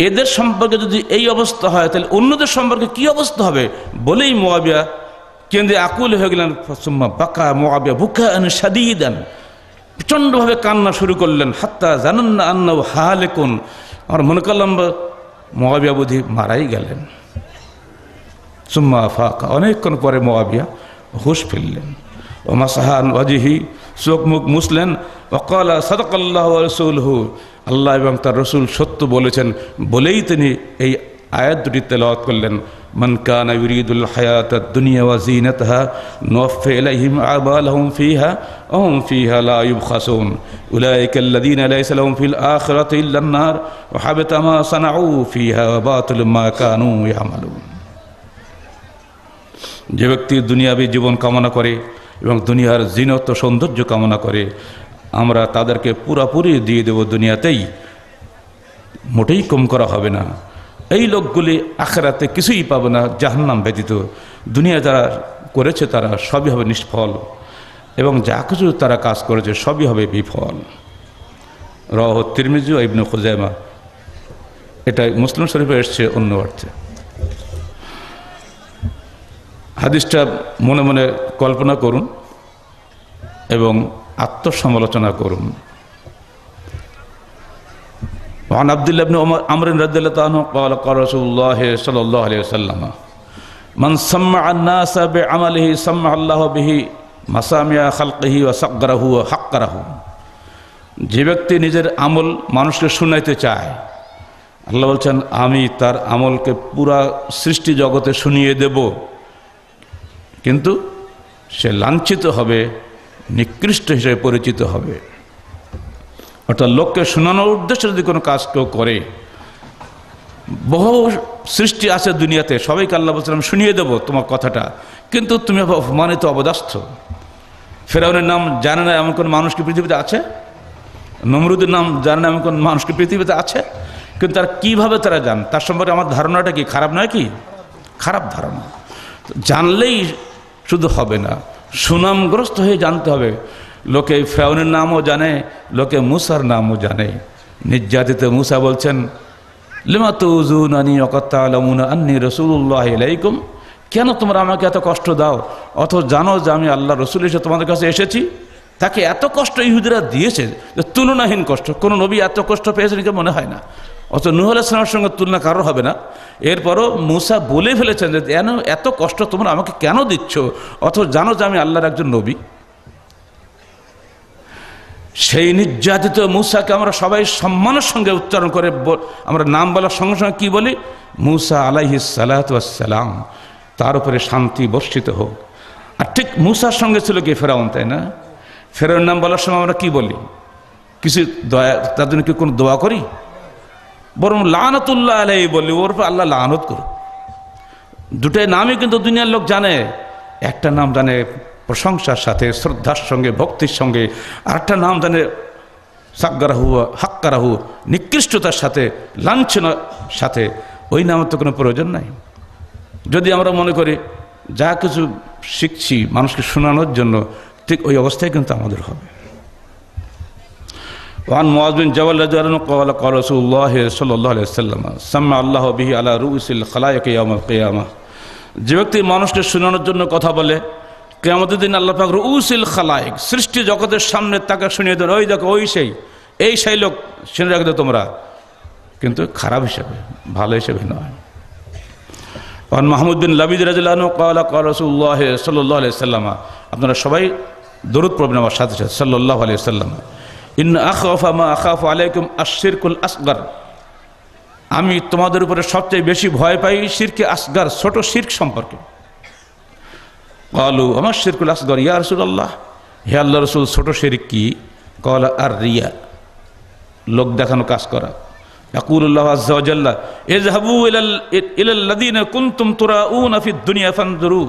এদের সম্পর্কে যদি এই অবস্থা হয় তাহলে অন্যদের সম্পর্কে কি অবস্থা হবে বলেই মুআবিয়া কেঁদে আকুল হয়ে গেলেন। সুম্মা বাকা মুআবিয়া বুকাআন শাদীদান, প্রচণ্ডভাবে কান্না শুরু করলেন। হাত্তা জানান্না আন্নাহু হালিকুন, আমার মনে করলাম মুআবিয়া বুঝি মারাই গেলেন। সুম্মা ফাকা, অনেকক্ষণ পরে মুআবিয়া হুঁশ ফিরলেন। ও মাসাহান ওয়াজিহি, চোখ মুখ মুছলেন। ওয়াকালা সাদাকাল্লাহু ওয়া রাসূলুহু, আল্লাহ এবং তার রসুল সত্য বলেছেন বলেই তিনি এই আয়াত দুটি তেলাওয়াত করলেন, মান কানা ইউরিদুল হায়াতাদ দুনিয়া ওয়া যিনাতাহা নুওয়াফি ইলাইহিম আমালাহুম ফিহা ওয়া হুম ফিহা লা ইউবখাসুন উলাইকাল্লাযীনা লাইসা লাহুম ফিল আখিরাতি ইল্লান নার ওয়া হাবিতা মা সানাউ ফিহা ওয়া বাতিলুম মা কানু ইয়ামালুন। যে ব্যক্তি দুনিয়াবী জীবন কামনা করে এবং দুনিয়ার জিনত ও সৌন্দর্য কামনা করে, আমরা তাদেরকে পুরাপুরি দিয়ে দেব দুনিয়াতেই, মোটেই কম করা হবে না। এই লোকগুলি আখিরাতে কিছুই পাবে না জাহান্নাম ব্যতীত। দুনিয়া যারা করেছে তারা সবই হবে নিষ্ফল, এবং যা কিছু তারা কাজ করেছে সবই হবে বিফল। রাওয়াহু তিরমিজি ও ইবনে খুজাইমা। এটা মুসলিম শরীফে এসছে অন্য অর্থে। হাদিসটা মনে মনে কল্পনা করুন এবং আত্মসমালোচনা করুন। وعن عبد الله بن عمرو رضي الله عنه قال قال رسول الله صلى الله عليه وسلم من سمع الناس بعمله سمع الله به مسامع خلقه وصغره وحقره। যে ব্যক্তি নিজের আমল মানুষকে শুনাইতে চায়, আল্লাহ বলছেন আমি তার আমলকে পুরা সৃষ্টি জগতে শুনিয়ে দেব, কিন্তু সে লাঞ্ছিত হবে, নিকৃষ্ট হিসেবে পরিচিত হবে। অর্থাৎ লোককে শোনানোর উদ্দেশ্যে যদি কোনো কাজ কেউ করে, বহু সৃষ্টি আছে দুনিয়াতে, সবাইকে আল্লাহ বলছিলাম শুনিয়ে দেবো তোমার কথাটা, কিন্তু তুমি অপমানিত অবদাস্থ। ফেরাউনের নাম জানে না এমন কোনো মানুষ কি পৃথিবীতে আছে? নমরুদের নাম জানে না এমন কোন মানুষ কি পৃথিবীতে আছে? কিন্তু তার কীভাবে তারা জান, তার সম্পর্কে আমার ধারণাটা কি খারাপ নয়? কি খারাপ ধারণা? জানলেই শুধু হবে না, সুনামগ্রস্ত হয়ে জানতে হবে। লোকে ফেরাউনের নামও জানে, লোকে মূসার নামও জানে। নির্যাতিত মূসা বলছেন লিমা তুযুনানি ওয়া ক্বাদ তা'লামুনা আন্নী রাসূলুল্লাহি ইলাইকুম, কেন তোমরা আমাকে এত কষ্ট দাও, অথচ জানো যে আমি আল্লাহ রসুল এসে তোমাদের কাছে এসেছি। তাকে এত কষ্ট ইহুদিরা দিয়েছে যে তুলনাহীন কষ্ট, কোনো নবী এত কষ্ট পেয়েছেন কি মনে হয় না। অথচ নূহ আলাইহিস সালামের সঙ্গে তুলনা কারো হবে না। এরপরও মূসা বলে ফেলেছেন যে এত কষ্ট তোমরা আমাকে কেন দিচ্ছ, অথচ জানো যে আমি আল্লাহর একজন নবী। সেই নির্যাতিত মূসাকে আমরা সবাই সম্মানের সঙ্গে উচ্চারণ করে আমরা নাম বলার সঙ্গে সঙ্গে কী বলি? মূসা আলাইহিস সালাতু ওয়াস সালাম, তার উপরে শান্তি বর্ষিত হোক। আর ঠিক মূসার সঙ্গে ছিল কি ফেরাউন, তাই না? ফেরাউনের নাম বলার সময় আমরা কি বলি? কিছু দয়া, তার জন্য কি কোনো দোয়া করি? বরং লানাতুল্লাহ আলাইহি বলি, ওর উপর আল্লাহ লানত করুক। দুটাই নামই কিন্তু দুনিয়ার লোক জানে। একটা নাম জানে প্রশংসার সাথে, শ্রদ্ধার সঙ্গে, ভক্তির সঙ্গে, আরেকটা নাম জানে সাগরাহু হাক্কারাহু, নিকৃষ্টতার সাথে, লাঞ্ছনার সাথে। ওই নামের তো কোনো প্রয়োজন নাই। যদি আমরা মনে করি যা কিছু শিখছি মানুষকে শোনানোর জন্য, ঠিক ওই অবস্থায় কিন্তু আমাদের হবে। وعن معاذ بن جبل رضي الله عنه قال قال رسول الله صلى الله عليه وسلم سمع الله به على رؤوس الخلائق يوم القيامة। যে ব্যক্তি মানুষকে শোনানোর জন্য কথা বলে, কিয়ামতের দিন আল্লাহ পাক রুউসিল খালায়েক, সৃষ্টি জগতের সামনে তাকে শুনিয়ে দেন, ওই দেখো ওই সেই লোক, শুনে রাখবে তোমরা, কিন্তু খারাপ হিসেবে, ভালো হিসেবে নয়। وعن محمود بن لبيد رضي الله عنه قال قال رسول الله صلى الله عليه وسلم। আপনারা সবাই দরুদ পড়বেন আমার সাথে সাথে, সাল্লাল্লাহু আলাইহি ওয়াসাল্লাম। ইন আখাফা মা আখাফু আলাইকুম আশ-শিরকুল আসগর। আমি তোমাদের উপরে সবচেয়ে বেশি ভয় পাই শিরকে আসগর, ছোট শিরক সম্পর্কে। ক্বালু আমা শিরকুল আসগর ইয়া রাসূলুল্লাহ, হে আল্লাহর রাসূল ছোট শিরক কি? ক্বালা আর রিয়া, লোক দেখানো কাজ করা। ইয়াকুলুল্লাহু আযজা ওয়া জাল্লা ইযহাবু ইলাল্লাযীনা কুনতুম তুরাউনা ফিদ দুনিয়া ফানজুরু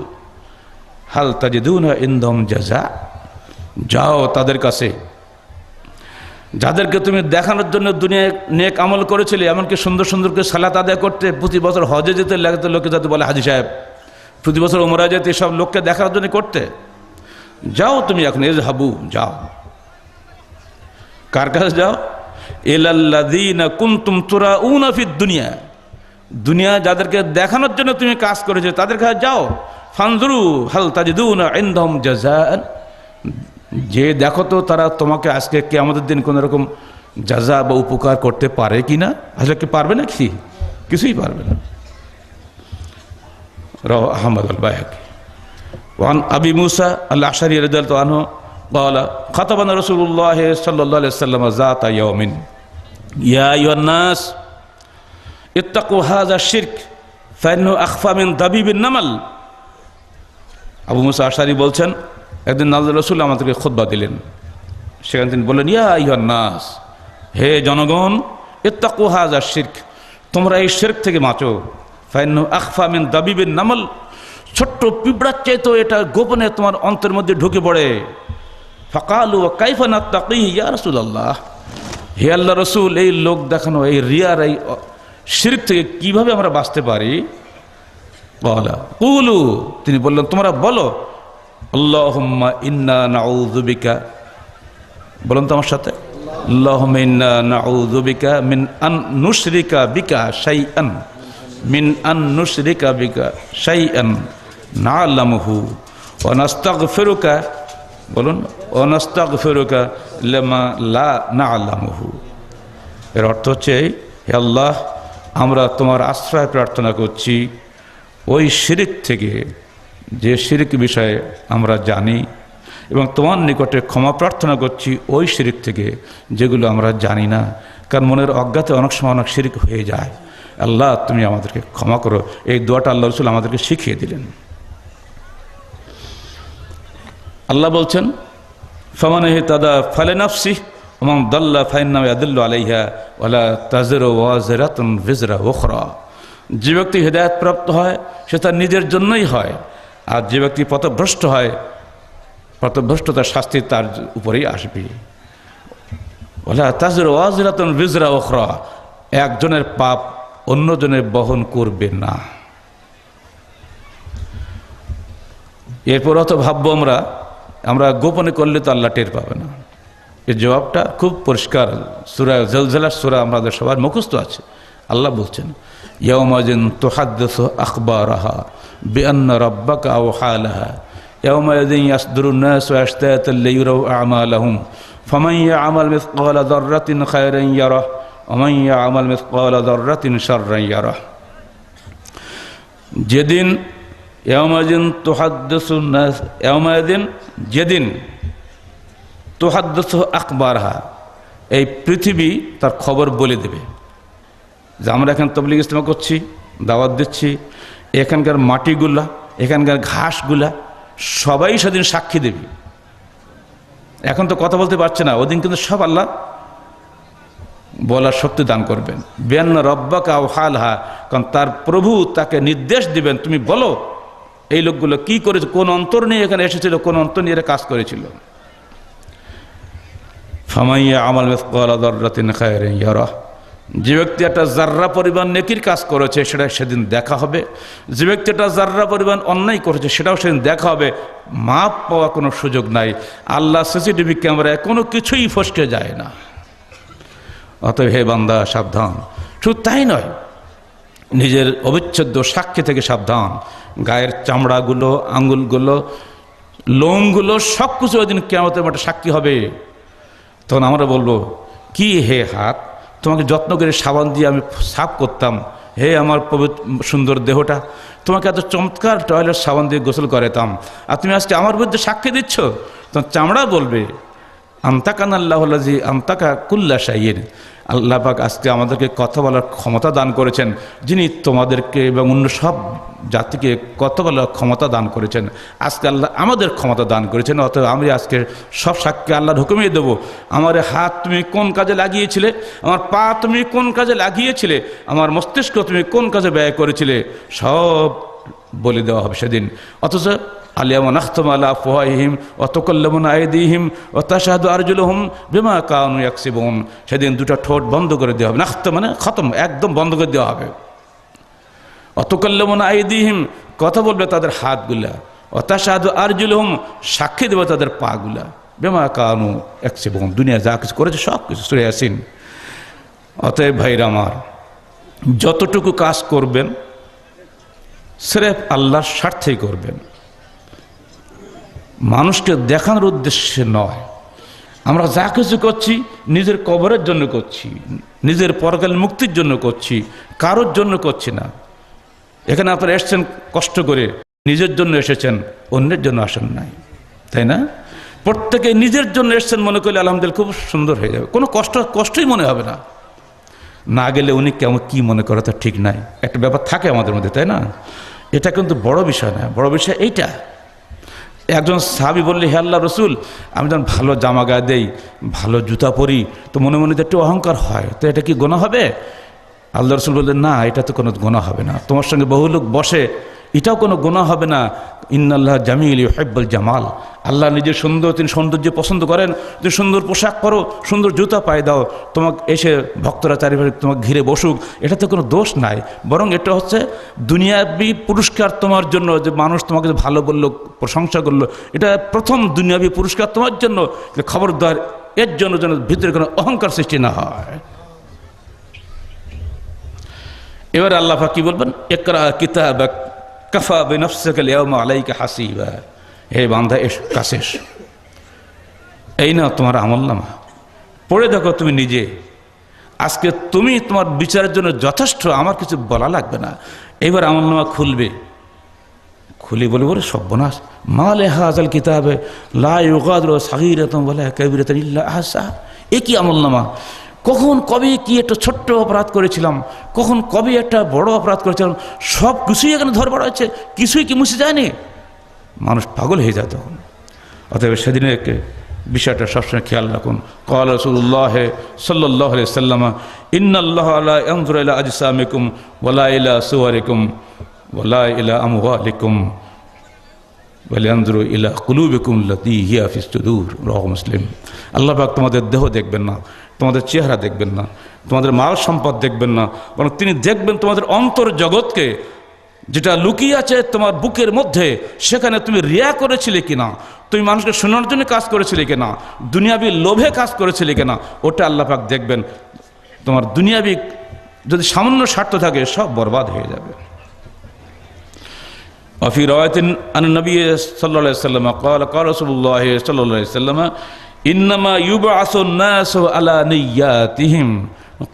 হাল তাজিদুনা ইনদাহুম জাযা। যাও তাদের কাছে যাদেরকে তুমি দেখানোর জন্য দুনিয়ায় নেক আমল করেছিলে, এমনকি সুন্দর সুন্দর করে সালাত আদায় করতে, প্রতি বছর হজে যেতে লাগতে, লোকে যাতে বলে হাজী সাহেব, প্রতি বছর ওমরা যেতে, সব লোককে দেখার জন্য করতে। যাও তুমি এখন, ইযহাবু, যাও। কার কাছে যাও? ইলাল্লাযীনা কুনতুম তুরাউনা ফিদ দুনিয়া, দুনিয়া যাদেরকে দেখানোর জন্য তুমি কাজ করেছো তাদের কাছে যাও। ফানজুরু হাল তাজিদুনা ইনদাহুম জাযাআন, যে দেখো তো তারা তোমাকে আজকে কিয়ামতের দিন কোনো রকম জাযা বা উপকার করতে পারে কি না। আসলে কি পারবে না? কি কিছুই পারবে না। রাওয়াহু আহমদ আল বাইহাকি। ওয়ান আবি মুসা আল আশআরী রাদিয়াল্লাহু আনহু قال خطبنا رسول الله صلى الله عليه وسلم ذات يوم يا أيها الناس ইত্তাকু হাযা শিরক ফাইন্নাহু আখফা মিন দাবিবিন নামাল। আবু মুসা আশআরী বলছেন, একদিন আল্লাহর রাসূল আমাদেরকে খুতবা দিলেন, সেখানে তিনি বললেন, ইয়া আইয়ুহান নাস, হে জনগণ, ইত্তাকু হাযা শিরক, তোমরা এই শিরক থেকে বাঁচো। ফাইন্নাহু আখফা মিন দাবিবিন নামাল, ছোট্ট পিঁপড়ার চাইতেও এটা গোপনে তোমার অন্তরের মধ্যে ঢুকে পড়ে। ফাকালু ওয়া কাইফা নাত্তাকি ইয়া রাসূলুল্লাহ, হে আল্লাহ রসুল, এই লোক দেখানো এই রিয়ার এই শিরক থেকে কিভাবে আমরা বাঁচতে পারি? ক্বালা কুলু, তিনি বললেন, তোমরা বলো, আল্লাহুম্মা ইন্না নাউযু বিকা, বলুন তো আমার সাথে, আল্লাহুম্মা ইন্না নাউযু বিকা মিন আন নুশরিকা বিকা শাইআন, মিন আন নুশরিকা বিকা শাইআন না'লামুহু ওয়া নাস্তাগফিরুকা, বলুন, ওয়া নাস্তাগফিরুকা লিমা লা না'লামুহু। এর অর্থ হচ্ছে, হে আল্লাহ, আমরা তোমার আশ্রয় প্রার্থনা করছি ওই শিরক থেকে যে শিরক বিষয়ে আমরা জানি, এবং তোমার নিকটে ক্ষমা প্রার্থনা করছি ওই শিরক থেকে যেগুলো আমরা জানি না, কারণ মনের অজ্ঞাতে অনেক সময় অনেক শিরক হয়ে যায়। আল্লাহ, তুমি আমাদেরকে ক্ষমা করো। এই দোয়াটা আল্লাহ রাসূল আমাদেরকে শিখিয়ে দিলেন। আল্লাহ বলছেন, ফামান ইহতাদা ফালিনাফসিহি ওয়া মান দাল্লা ফাইন্নামা ইয়াদুল্লু আলাইহা ওয়া লা তাজিরু ওয়াজিরাতুন ভিজরা উখরা। যে ব্যক্তি হিদায়াত প্রাপ্ত হয় সে তার নিজের জন্যই হয়, আর যে ব্যক্তি পথভ্রষ্ট হয়, পথভ্রষ্টতার শাস্তি তার উপরেই আসবে। ওয়া লা তাজিরু ওয়াজিরাতুন ভিজরা উখরা, একজনের পাপ অন্যজনের বহন করবে না। এরপর অত ভাববো আমরা গোপনে করলে তো আল্লাহ টের পাবে না। এর জবাবটা খুব পরিষ্কার, সূরা জলজলা সূরা আমাদের সবার মুখস্থ আছে। আল্লাহ বলছেন, ইয়াউমাইযিন তুহাদ্দিসু আখবারাহা বিআন্না রাব্বাকা আওহা লাহা ইয়াউমাইযিন ইয়াসদুরুন নাসু আশতাতান লিয়ুরাউ আ'মালাহুম ফামান ইয়া'মাল মিসকালা যাররাতিন খায়রান ইয়ারাহ ওয়া মান ইয়া'মাল মিসকালা যাররাতিন শাররান ইয়ারাহ। যেদিন ইয়াউমাইযিন তুহাদ্দিসুন নাস, ইয়াউমাইযিন যেদিন তুহাদ্দিসু আখবারহা, এই পৃথিবী তার খবর বলে দেবে যে আমরা এখানে তাবলীগ ইজতেমা করছি, দাওয়াত দিচ্ছি, এখানকার মাটিগুলা, এখানকার ঘাসগুলা সবাই সেদিন সাক্ষী দেবে। এখন তো কথা বলতে পারছে না, ওদিন কিন্তু সব আল্লাহ বলার শক্তি দান করবেন। বিআন্না রাব্বাকা আওহা লাহা, কারণ তার প্রভু তাকে নির্দেশ দিবেন, তুমি বলো এই লোকগুলো কি করেছে, কোন অন্তর নিয়ে এখানে এসেছিল, কোন অন্তর নিয়ে এরা কাজ করেছিল। ফামান ইয়া'মাল মিসকালা যাররাতিন খায়রান ইয়ারাহ, যে ব্যক্তি একটা জাররা পরিমাণ নেকির কাজ করেছে সেটা সেদিন দেখা হবে, যে ব্যক্তি একটা জাররা পরিমাণ অন্যায় করেছে সেটাও সেদিন দেখা হবে। মাপ পাওয়ার কোনো সুযোগ নাই। আল্লাহ সিসিটিভি ক্যামেরায় কোনো কিছুই ফসকে যায় না। অতএব হে বান্দা, সাবধান। শুধু তাই নয়, নিজের অবিচ্ছেদ্য সাক্ষী থেকে সাবধান। গায়ের চামড়াগুলো, আঙ্গুলগুলো, লোমগুলো সব কিছু ওই দিন কিয়ামতের মাঠে সাক্ষী হবে। তখন আমরা বলবো, কি হে হাত, তোমাকে যত্ন করে সাবান দিয়ে আমি সাফ করতাম, হে আমার পবিত্র সুন্দর দেহটা, তোমাকে এত চমৎকার টয়লেট সাবান দিয়ে গোসল করাতাম, আর তুমি আজকে আমার বিরুদ্ধে সাক্ষী দিচ্ছ। তখন চামড়া বলবে, আনতাকান আল্লাহুল্লাযী আনতাকা কুল্লা শাইইন, আল্লাহ পাক আজকে আমাদেরকে কথা বলার ক্ষমতা দান করেছেন, যিনি তোমাদেরকে এবং অন্য সব জাতিকে কথা বলার ক্ষমতা দান করেছেন। আজকে আল্লাহ আমাদের ক্ষমতা দান করেছেন। অতএব আমি আজকে সব সাক্ষী আল্লাহর হুকুমেই দেবো। আমার হাত তুমি কোন কাজে লাগিয়েছিলে, আমার পা তুমি কোন কাজে লাগিয়েছিলে, আমার মস্তিষ্ক তুমি কোন কাজে ব্যয় করেছিলে, সব বলে দেওয়া হবে সেদিন। অথচ আলিয়ামা নাখতামু আলা আফওয়াহিহিম ওয়া তুকাল্লিমুনা আইদিহিম ওয়া তাশহাদু আরজুলুহুম বিমা কানু ইয়াকসিবুন। সেদিন দুটো ঠোঁট বন্ধ করে দেওয়া হবে। নাখতাম মানে খতম, একদম বন্ধ করে দেওয়া হবে। ওয়া তুকাল্লিমুনা আইদিহিম, কথা বলবে তাদের হাতগুলা, ওয়া তাশহাদু আরজুলুহুম, সাক্ষী দেবে তাদের পাগুলা, বিমা কানু ইয়াকসিবুন, দুনিয়া যা কিছু করেছে সব কিছু। সূরা ইয়াসিন। অতএব ভাইরা আমার, যতটুকু কাজ করবেন সির্ফ আল্লাহর স্বার্থেই করবেন, মানুষকে দেখানোর উদ্দেশ্যে নয়। আমরা যা কিছু করছি নিজের কবরের জন্য করছি, নিজের পরকাল মুক্তির জন্য করছি, কারোর জন্য করছি না। এখানে আপনারা এসেছেন কষ্ট করে, নিজের জন্য এসেছেন, অন্যের জন্য আসেন নাই, তাই না? প্রত্যেকে নিজের জন্য এসেছেন মনে করলে আলহামদুলিল্লাহ খুব সুন্দর হয়ে যাবে, কোনো কষ্টই মনে হবে না। না গেলে উনি কেমন কী মনে করে তা ঠিক নাই, একটা ব্যাপার থাকে আমাদের মধ্যে, তাই না? এটা কিন্তু বড় বিষয় না, বড় বিষয় এইটা। একজন সাহাবী বললে, হে আল্লাহ রসুল, আমি যখন ভালো জামা গায়ে দেই, ভালো জুতা পরি, তো মনে মনে তো একটু অহংকার হয়, তো এটা কি গুনাহ হবে? আল্লাহ রসুল বললেন, না, এটা তো কোনো গুনাহ হবে না। তোমার সঙ্গে বহু লোক বসে, এটাও কোনো গুনাহ হবে না। ইন্নাল্লাহ জামিল ইউহিব্বুল জামাল, আল্লাহ নিজের সুন্দর, তিনি সৌন্দর্য পছন্দ করেন। তুমি সুন্দর পোশাক পরো, সুন্দর জুতা পায়ে দাও, তোমাকে এসে ভক্তরা চারিপাশে তোমাকে ঘিরে বসুক, এটা তো কোনো দোষ নাই। বরং এটা হচ্ছে দুনিয়াবি পুরস্কার তোমার জন্য, যে মানুষ তোমাকে ভালো বললো, প্রশংসা করলো, এটা প্রথম দুনিয়াবি পুরস্কার তোমার জন্য। খবরদার এর জন্য যেন ভিতরে কোনো অহংকার সৃষ্টি না হয়। এবার আল্লাহ পাক কি বলবেন? ইকরা কিতাবাক কাফা বিনাফসিকা আল-ইয়াওমা আলাইকা হাসিবা। হে বান্দা, এসো, কাছে এসো, এই না তোমার আমলনামা, পড়ে দেখো তুমি নিজে। আজকে তুমি তোমার বিচারের জন্য যথেষ্ট, আমার কিছু বলা লাগবে না। এবার আমলনামা খুলবে, খুলে বলে, বলে সর্বনাশ, মা লে হাযাল কিতাবে লা ইউগাদিরু সাগীরাতান ওয়ালা কাবীরাতান ইল্লা আহসাহা। এ কি আমলনামা? কখন কবে কি একটা ছোট্ট অপরাধ করেছিলাম, কখন কবে একটা বড় অপরাধ করেছিলাম, সব কিছুই এখানে ধরপড়া হচ্ছে, কিছুই কি মুছে যায়নি? মানুষ পাগল হয়ে যায় তখন। অতএব সেদিনের বিষয়টা সবসময় খেয়াল রাখুন। ক্বাল রাসূলুল্লাহ সাল্লাল্লাহু আলাইহি ওয়াসাল্লাম, ইন্নাল্লাহা লা ইয়ানজুরু ইলা আজসামিকুম ওয়ালা ইলা সুওয়ারিকুম ওয়ালা ইলা আমওয়ালিকুম ওয়া ইয়ানজুরু ইলা কুলুবিকুম আল্লাতী হিয়া ফিস সুদূর। রাওয়াহু মুসলিম। আল্লাহ পাক তোমাদের দেহ দেখবেন না, তোমাদের চেহারা দেখবেন না, তোমাদের মাল সম্পদ দেখবেন না, বরং তিনি দেখবেন তোমাদের অন্তর জগৎকে, যেটা লুকিয়ে আছে তোমার বুকের মধ্যে। সেখানে তুমি রিয়া করেছিলে কিনা, তুমি মানুষকে শোনার জন্য কাজ করেছিলে কিনা, দুনিয়াবি লোভে কাজ করেছিলে কিনা, ওটা আল্লাহ পাক দেখবেন। তোমার দুনিয়াবি যদি সামান্য স্বার্থ থাকে, সব বরবাদ হয়ে যাবে। وفي رواية عن النبي صلى الله عليه وسلم قال قال رسول الله صلى الله عليه وسلم إنما يبعث الناس على نياتهم।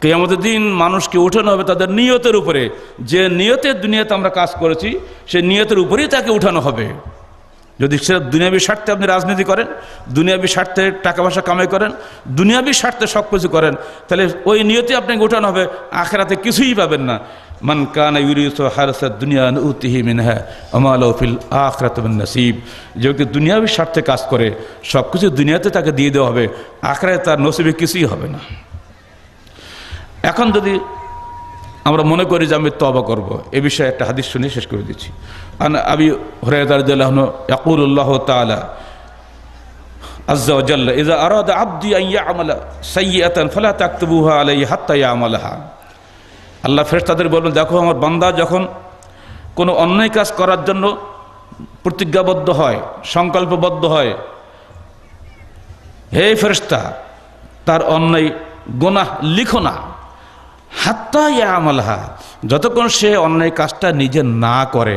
কিয়ামতের দিন মানুষকে উঠানো হবে তাদের নিয়তের উপরে। যে নিয়তের দুনিয়াতে আমরা কাজ করেছি, সেই নিয়তের উপরেই তাকে উঠানো হবে। যদি সেটা দুনিয়াবি স্বার্থে আপনি রাজনীতি করেন, দুনিয়াবি স্বার্থে টাকা পয়সা কামাই করেন, দুনিয়াবি স্বার্থে সব কিছু করেন, তাহলে ওই নিয়তে আপনাকে উঠানো হবে, আখিরাতে কিছুই পাবেন না। মান কানা ইউরিদু হারসাদ দুনিয়া নুতিহি মিনহা ওয়া মা লাহু ফিল আখিরাতি মিন নসিব। যে ব্যক্তি দুনিয়াবি স্বার্থে কাজ করে, সব কিছু দুনিয়াতে তাকে দিয়ে দেওয়া হবে, আখিরাতে তার নসিবে কিছুই হবে না। এখন যদি আমরা মনে করি যে আমি তওবা করব, এ বিষয়ে একটা হাদিস শুনে শেষ করে দিচ্ছি। আন আবি হুরায়রা রাদিয়াল্লাহু আনহু ইয়াকুলুল্লাহু তাআলা আযজা ওয়া জাল্লা ইযা আরাদা আবদি আন ইয়া'মালা সাইয়্যাতান ফালা তাকতুবুহা আলাইহি হাত্তা ইয়া'মালাহা। আল্লাহ ফেরেশতাদের বলবেন, দেখো আমার বান্দা যখন কোনো অন্যায় কাজ করার জন্য প্রতিজ্ঞাবদ্ধ হয়, সংকল্পবদ্ধ হয়, হে ফেরেশতা, তার অন্যায় গুনাহ লিখো না, হাত্তা ইয়া'মালাহা, যতক্ষণ সে অন্যায় কাজটা নিজে না করে।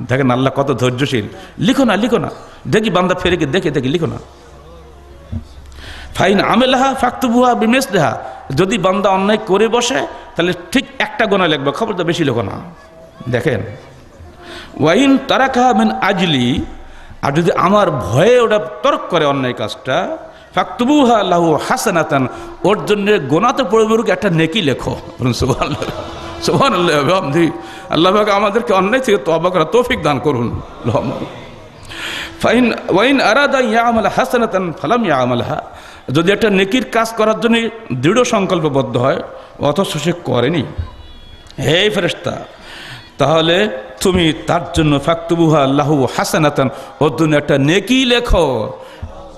দেখেন আল্লাহ কত ধৈর্যশীল। লিখো না, লিখো না, দেখি বান্দা ফেরে গিয়ে দেখে দেখি, লিখো না। ফাইন আমেলাহা ফাকতুবুহা বিমিসলিহা, যদি বান্দা অন্যায় করে বসে, তাহলে ঠিক একটা গুনাহ লিখবে, খবরদার বেশি লিখো না। দেখেন, ওয়াইন তারাকাহা মিন আজলি, আর যদি আমার ভয়ে ওটা তর্ক করে অন্যায় কাজটা, ফাকতুবুহা লাহু হাসানাতান, ওর জন্য গুনাহ তো পড়বে, একটা নেকি লেখো। বলুন সুবহানাল্লাহ, সুবহানাল্লাহ ওয়া বিহামদিহি। আল্লাহ পাক আমাদেরকে অন্যায় থেকে তওবা করার তৌফিক দান করুন। ফাইন ওয়াইন আরাদা ইয়া'মালা হাসানাতান ফালাম ইয়া'মালহা, যদি একটা নেকির কাজ করার জন্য দৃঢ় সংকল্পবদ্ধ হয়, অথচ সে করেনি, হে ফেরেশতা, তাহলে তুমি তার জন্য ফাকতুবুহা লাহু হাসানাতান, ওর জন্য একটা নেকি লেখো।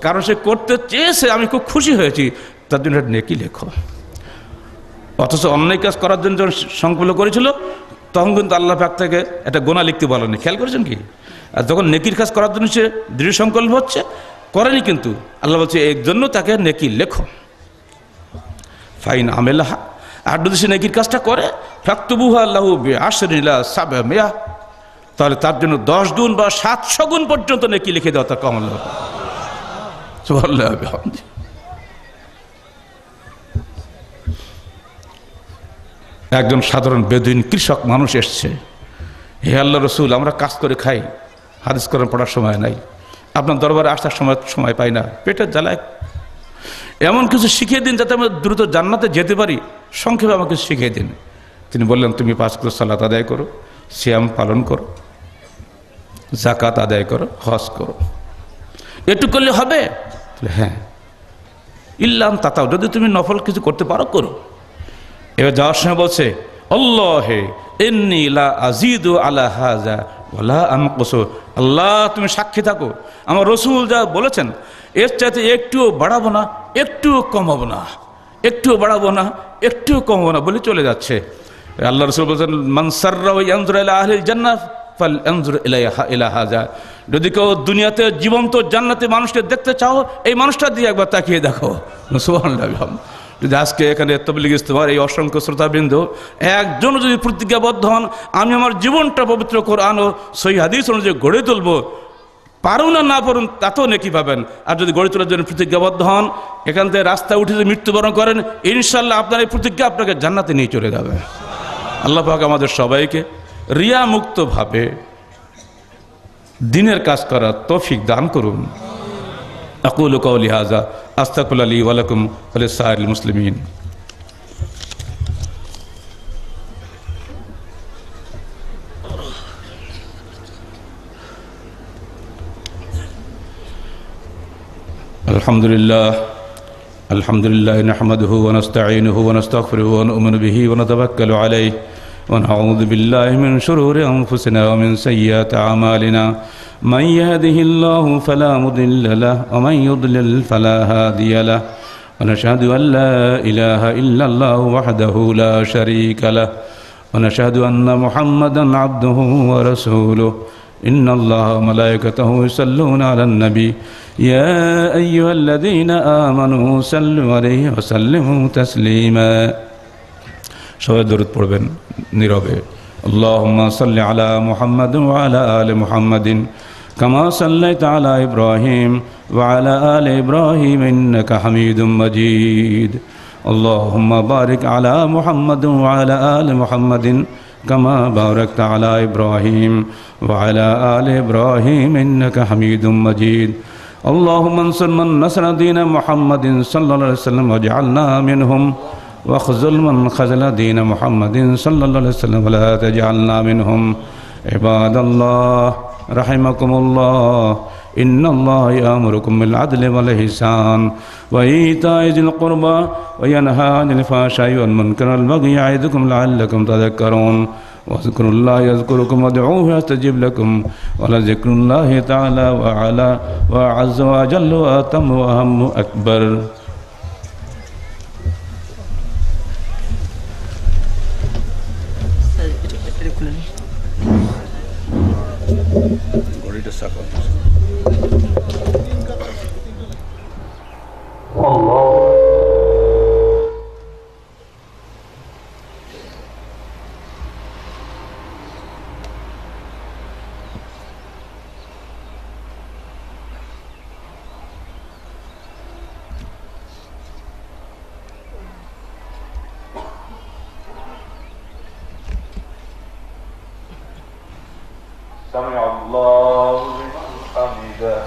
কারণ সে করতে চেয়েছে, আমি খুব খুশি হয়েছি, তার জন্য একটা নেকি লেখো। অথচ অন্যায় কাজ করার জন্য যখন সংকল্প করেছিল, তখন কিন্তু আল্লাহ পাক থেকে একটা গুনাহ লিখতে বলেনি। খেয়াল করেছেন কি? আর যখন নেকির কাজ করার জন্য সে দৃঢ় সংকল্প হচ্ছে, করেনি, কিন্তু আল্লাহ বলছে এর জন্য তাকে নেকি লেখো। ফাইন আমেলাহা, আর যদি সে নেকির কাজটা করে, ফাকতুবুহা লাহু বিআশরি ইলা 700, তাহলে তার জন্য 10 গুণ বা 700 গুণ পর্যন্ত নেকি লিখে দেওয়া তার কামাল হবে। সুবহানাল্লাহ ওয়া বিহামদিহি। একজন সাধারণ বেদুইন কৃষক মানুষ এসছে, হে আল্লাহ রসুল, আমরা কাজ করে খাই, হাদিস কোরআন পড়ার সময় নাই, আপনার দরবারে আসার সময় পাই না, পেটের জ্বালায়। এমন কিছু শিখিয়ে দিন যাতে আমরা দ্রুত জান্নাতে যেতে পারি, সংক্ষেপে আমাকে শিখিয়ে দিন। তিনি বললেন, তুমি 5 ওয়াক্ত সালাত আদায় করো, সিয়াম পালন করো, যাকাত আদায় করো, হজ করো, এটুকু করলে হবে? হ্যাঁ। ইল্লাম তাতাও, যদি তুমি নফল কিছু করতে পারো করো। এবার যাওয়ার সময় বলছে, আল্লাহে ইন্নী লা আযীদু আলা হাযা ওয়ালা আনকুসু, আল্লাহ তুমি সাক্ষী থাকো, আমার রাসূল যা বলেছেন এর চাইতে একটুও বাড়াবো না, একটুও কমাবো না, একটুও বাড়াবো না, একটুও কমাবো না বলে চলে যাচ্ছে। আল্লাহ রাসূল বলেছেন, মান সাররাহু ইয়ানজুরু ইলা আহলিল জান্নাহ ফালয়ানজুর ইলা হাযা, যদি কেউ দুনিয়াতে জীবন্ত জান্নাতে মানুষকে দেখতে চাও, এই মানুষটা দিয়ে একবার তাকিয়ে দেখো। সুবহানাল্লাহ। যদি আজকে এখানে তাবলীগ ইজতেমার এই অসংখ্য শ্রোতাবৃন্দ একজন যদি প্রতিজ্ঞাবদ্ধ হন, আমি আমার জীবনটা পবিত্র কোরআন ও সহিহ হাদিস অনুযায়ী গড়ে তুলবো, পারুন আর না পারুন তাতেও নেকি পাবেন। আর যদি গড়ে তোলার জন্য প্রতিজ্ঞাবদ্ধ হন, এখান থেকে রাস্তায় উঠে যদি মৃত্যুবরণ করেন, ইনশাল্লাহ আপনার এই প্রতিজ্ঞা আপনাকে জান্নাতে নিয়ে চলে যাবে। আল্লাহ পাক আমাদের সবাইকে রিয়া মুক্তভাবে দিনের কাজ করার তৌফিক দান করুন। আকুলু কাওলি হাযা আস্তাগফিরুল্লাহ লি ওয়া লাকুম ওয়া লিসাইরিল মুসলিমিন। আলহামদুলিল্লাহ নাহমাদুহু ওয়া নাস্তাঈনুহু ওয়া নাস্তাগফিরুহু ওয়া নু'মিনু বিহি ওয়া নাতাওয়াক্কালু আলাইহি ওয়া নাউযু বিল্লাহি মিন শুরুরি আনফুসিনা ওয়া মিন সাইয়্যাতি আ'মালিনা। মান ইয়াহদিহিল্লাহু ফালা মুদিল্লা লাহু ওয়া মান ইউদ্লিল ফালা হাদিয়া লাহু ওয়া নাশহাদু আন লা ইলাহা ইল্লাল্লাহু ওয়াহদাহু লা শারীকা লাহু ওয়া নাশহাদু আন্না মুহাম্মাদান আবদুহু ওয়া রাসূলুহু। ইন্নাল্লাহা ওয়া মালায়েকাতাহু ইউসাল্লুনা আলান নবী ইয়া আইয়ুহাল্লাযীনা আমানু সাল্লু আলাইহি ওয়া সাল্লিমু তাসলিমা। সবাই দরুদ পড়বেন নীরবে। আল্লাহুম্মা সাল্লি আলা মুহাম্মাদ ওয়া আলা আলি মুহাম্মাদিন কামা সাল্লাইতা আলা ইব্রাহিম ওয়া আলা আলি ইব্রাহিম ইন্নাকা হামিদুম মাজিদ। আল্লাহুম্মা বারিক আলা মুহাম্মাদ ওয়া আলা আলি মুহাম্মাদিন কামা বারাকতা আলা ইব্রাহিম ওয়া আলা আলি ইব্রাহিম ইন্নাকা হামিদুম মাজিদ। اللهم انصر من نصر دين محمد صلى الله عليه وسلم واجعلنا منهم واخذل من خذل دين محمد صلى الله عليه وسلم ولا تجعلنا منهم. عباد الله رحمكم الله إن الله يأمركم بالعدل والإحسان وإيتاء ذي القربى وينهى عن الفحشاء والمنكر والبغي يعظكم لعلكم تذكرون. واذكروا الله يذكركم وادعوه يستجب لكم ولذكر الله تعالى وعلى وعز وجل وأتم وأهم أكبر. سمع الله لمن حمده.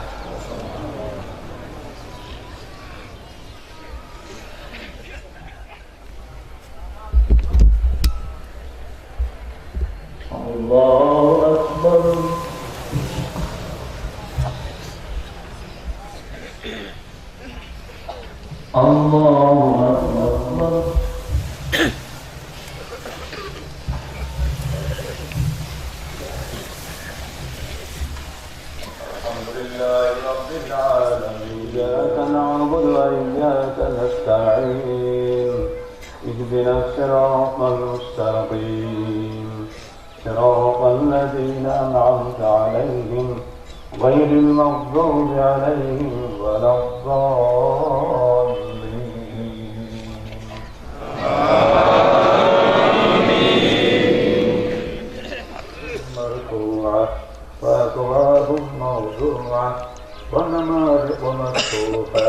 الله أكبر. الله أكبر. الحمد لله رب العالمين. إياك نعبد وإياك نستعين. اهدنا الصراط المستقيم صراط الذين أنعمت عليهم غير المغضوب عليهم ولا الضالين. مرفوعة وأكواب موضوعة ونمارق مصفوفة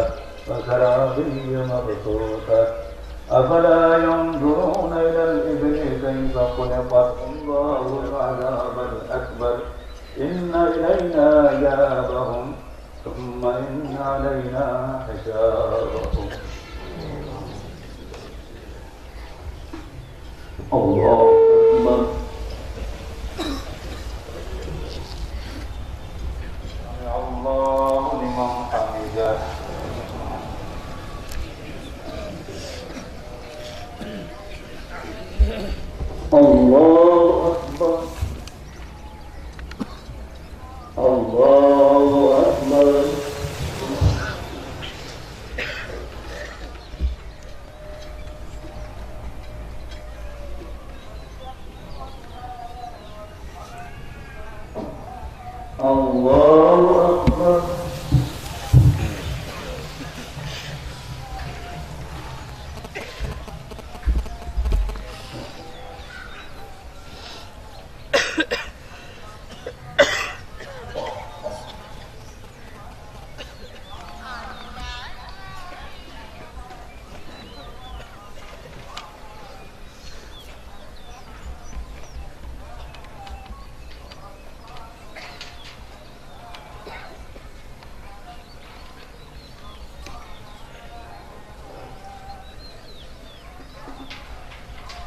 وكرابي مبثوثة أفلا ينظرون إلى الإبل كيف خلقت. الله العذاب الأكبر. إن إلينا إيابهم ثم إن علينا حسابهم. الله أكبر الله لمن حمده الله أكبر الله أكبر الله أكبر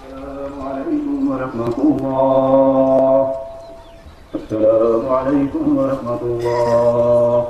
السلام عليكم ورحمة الله السلام عليكم ورحمة الله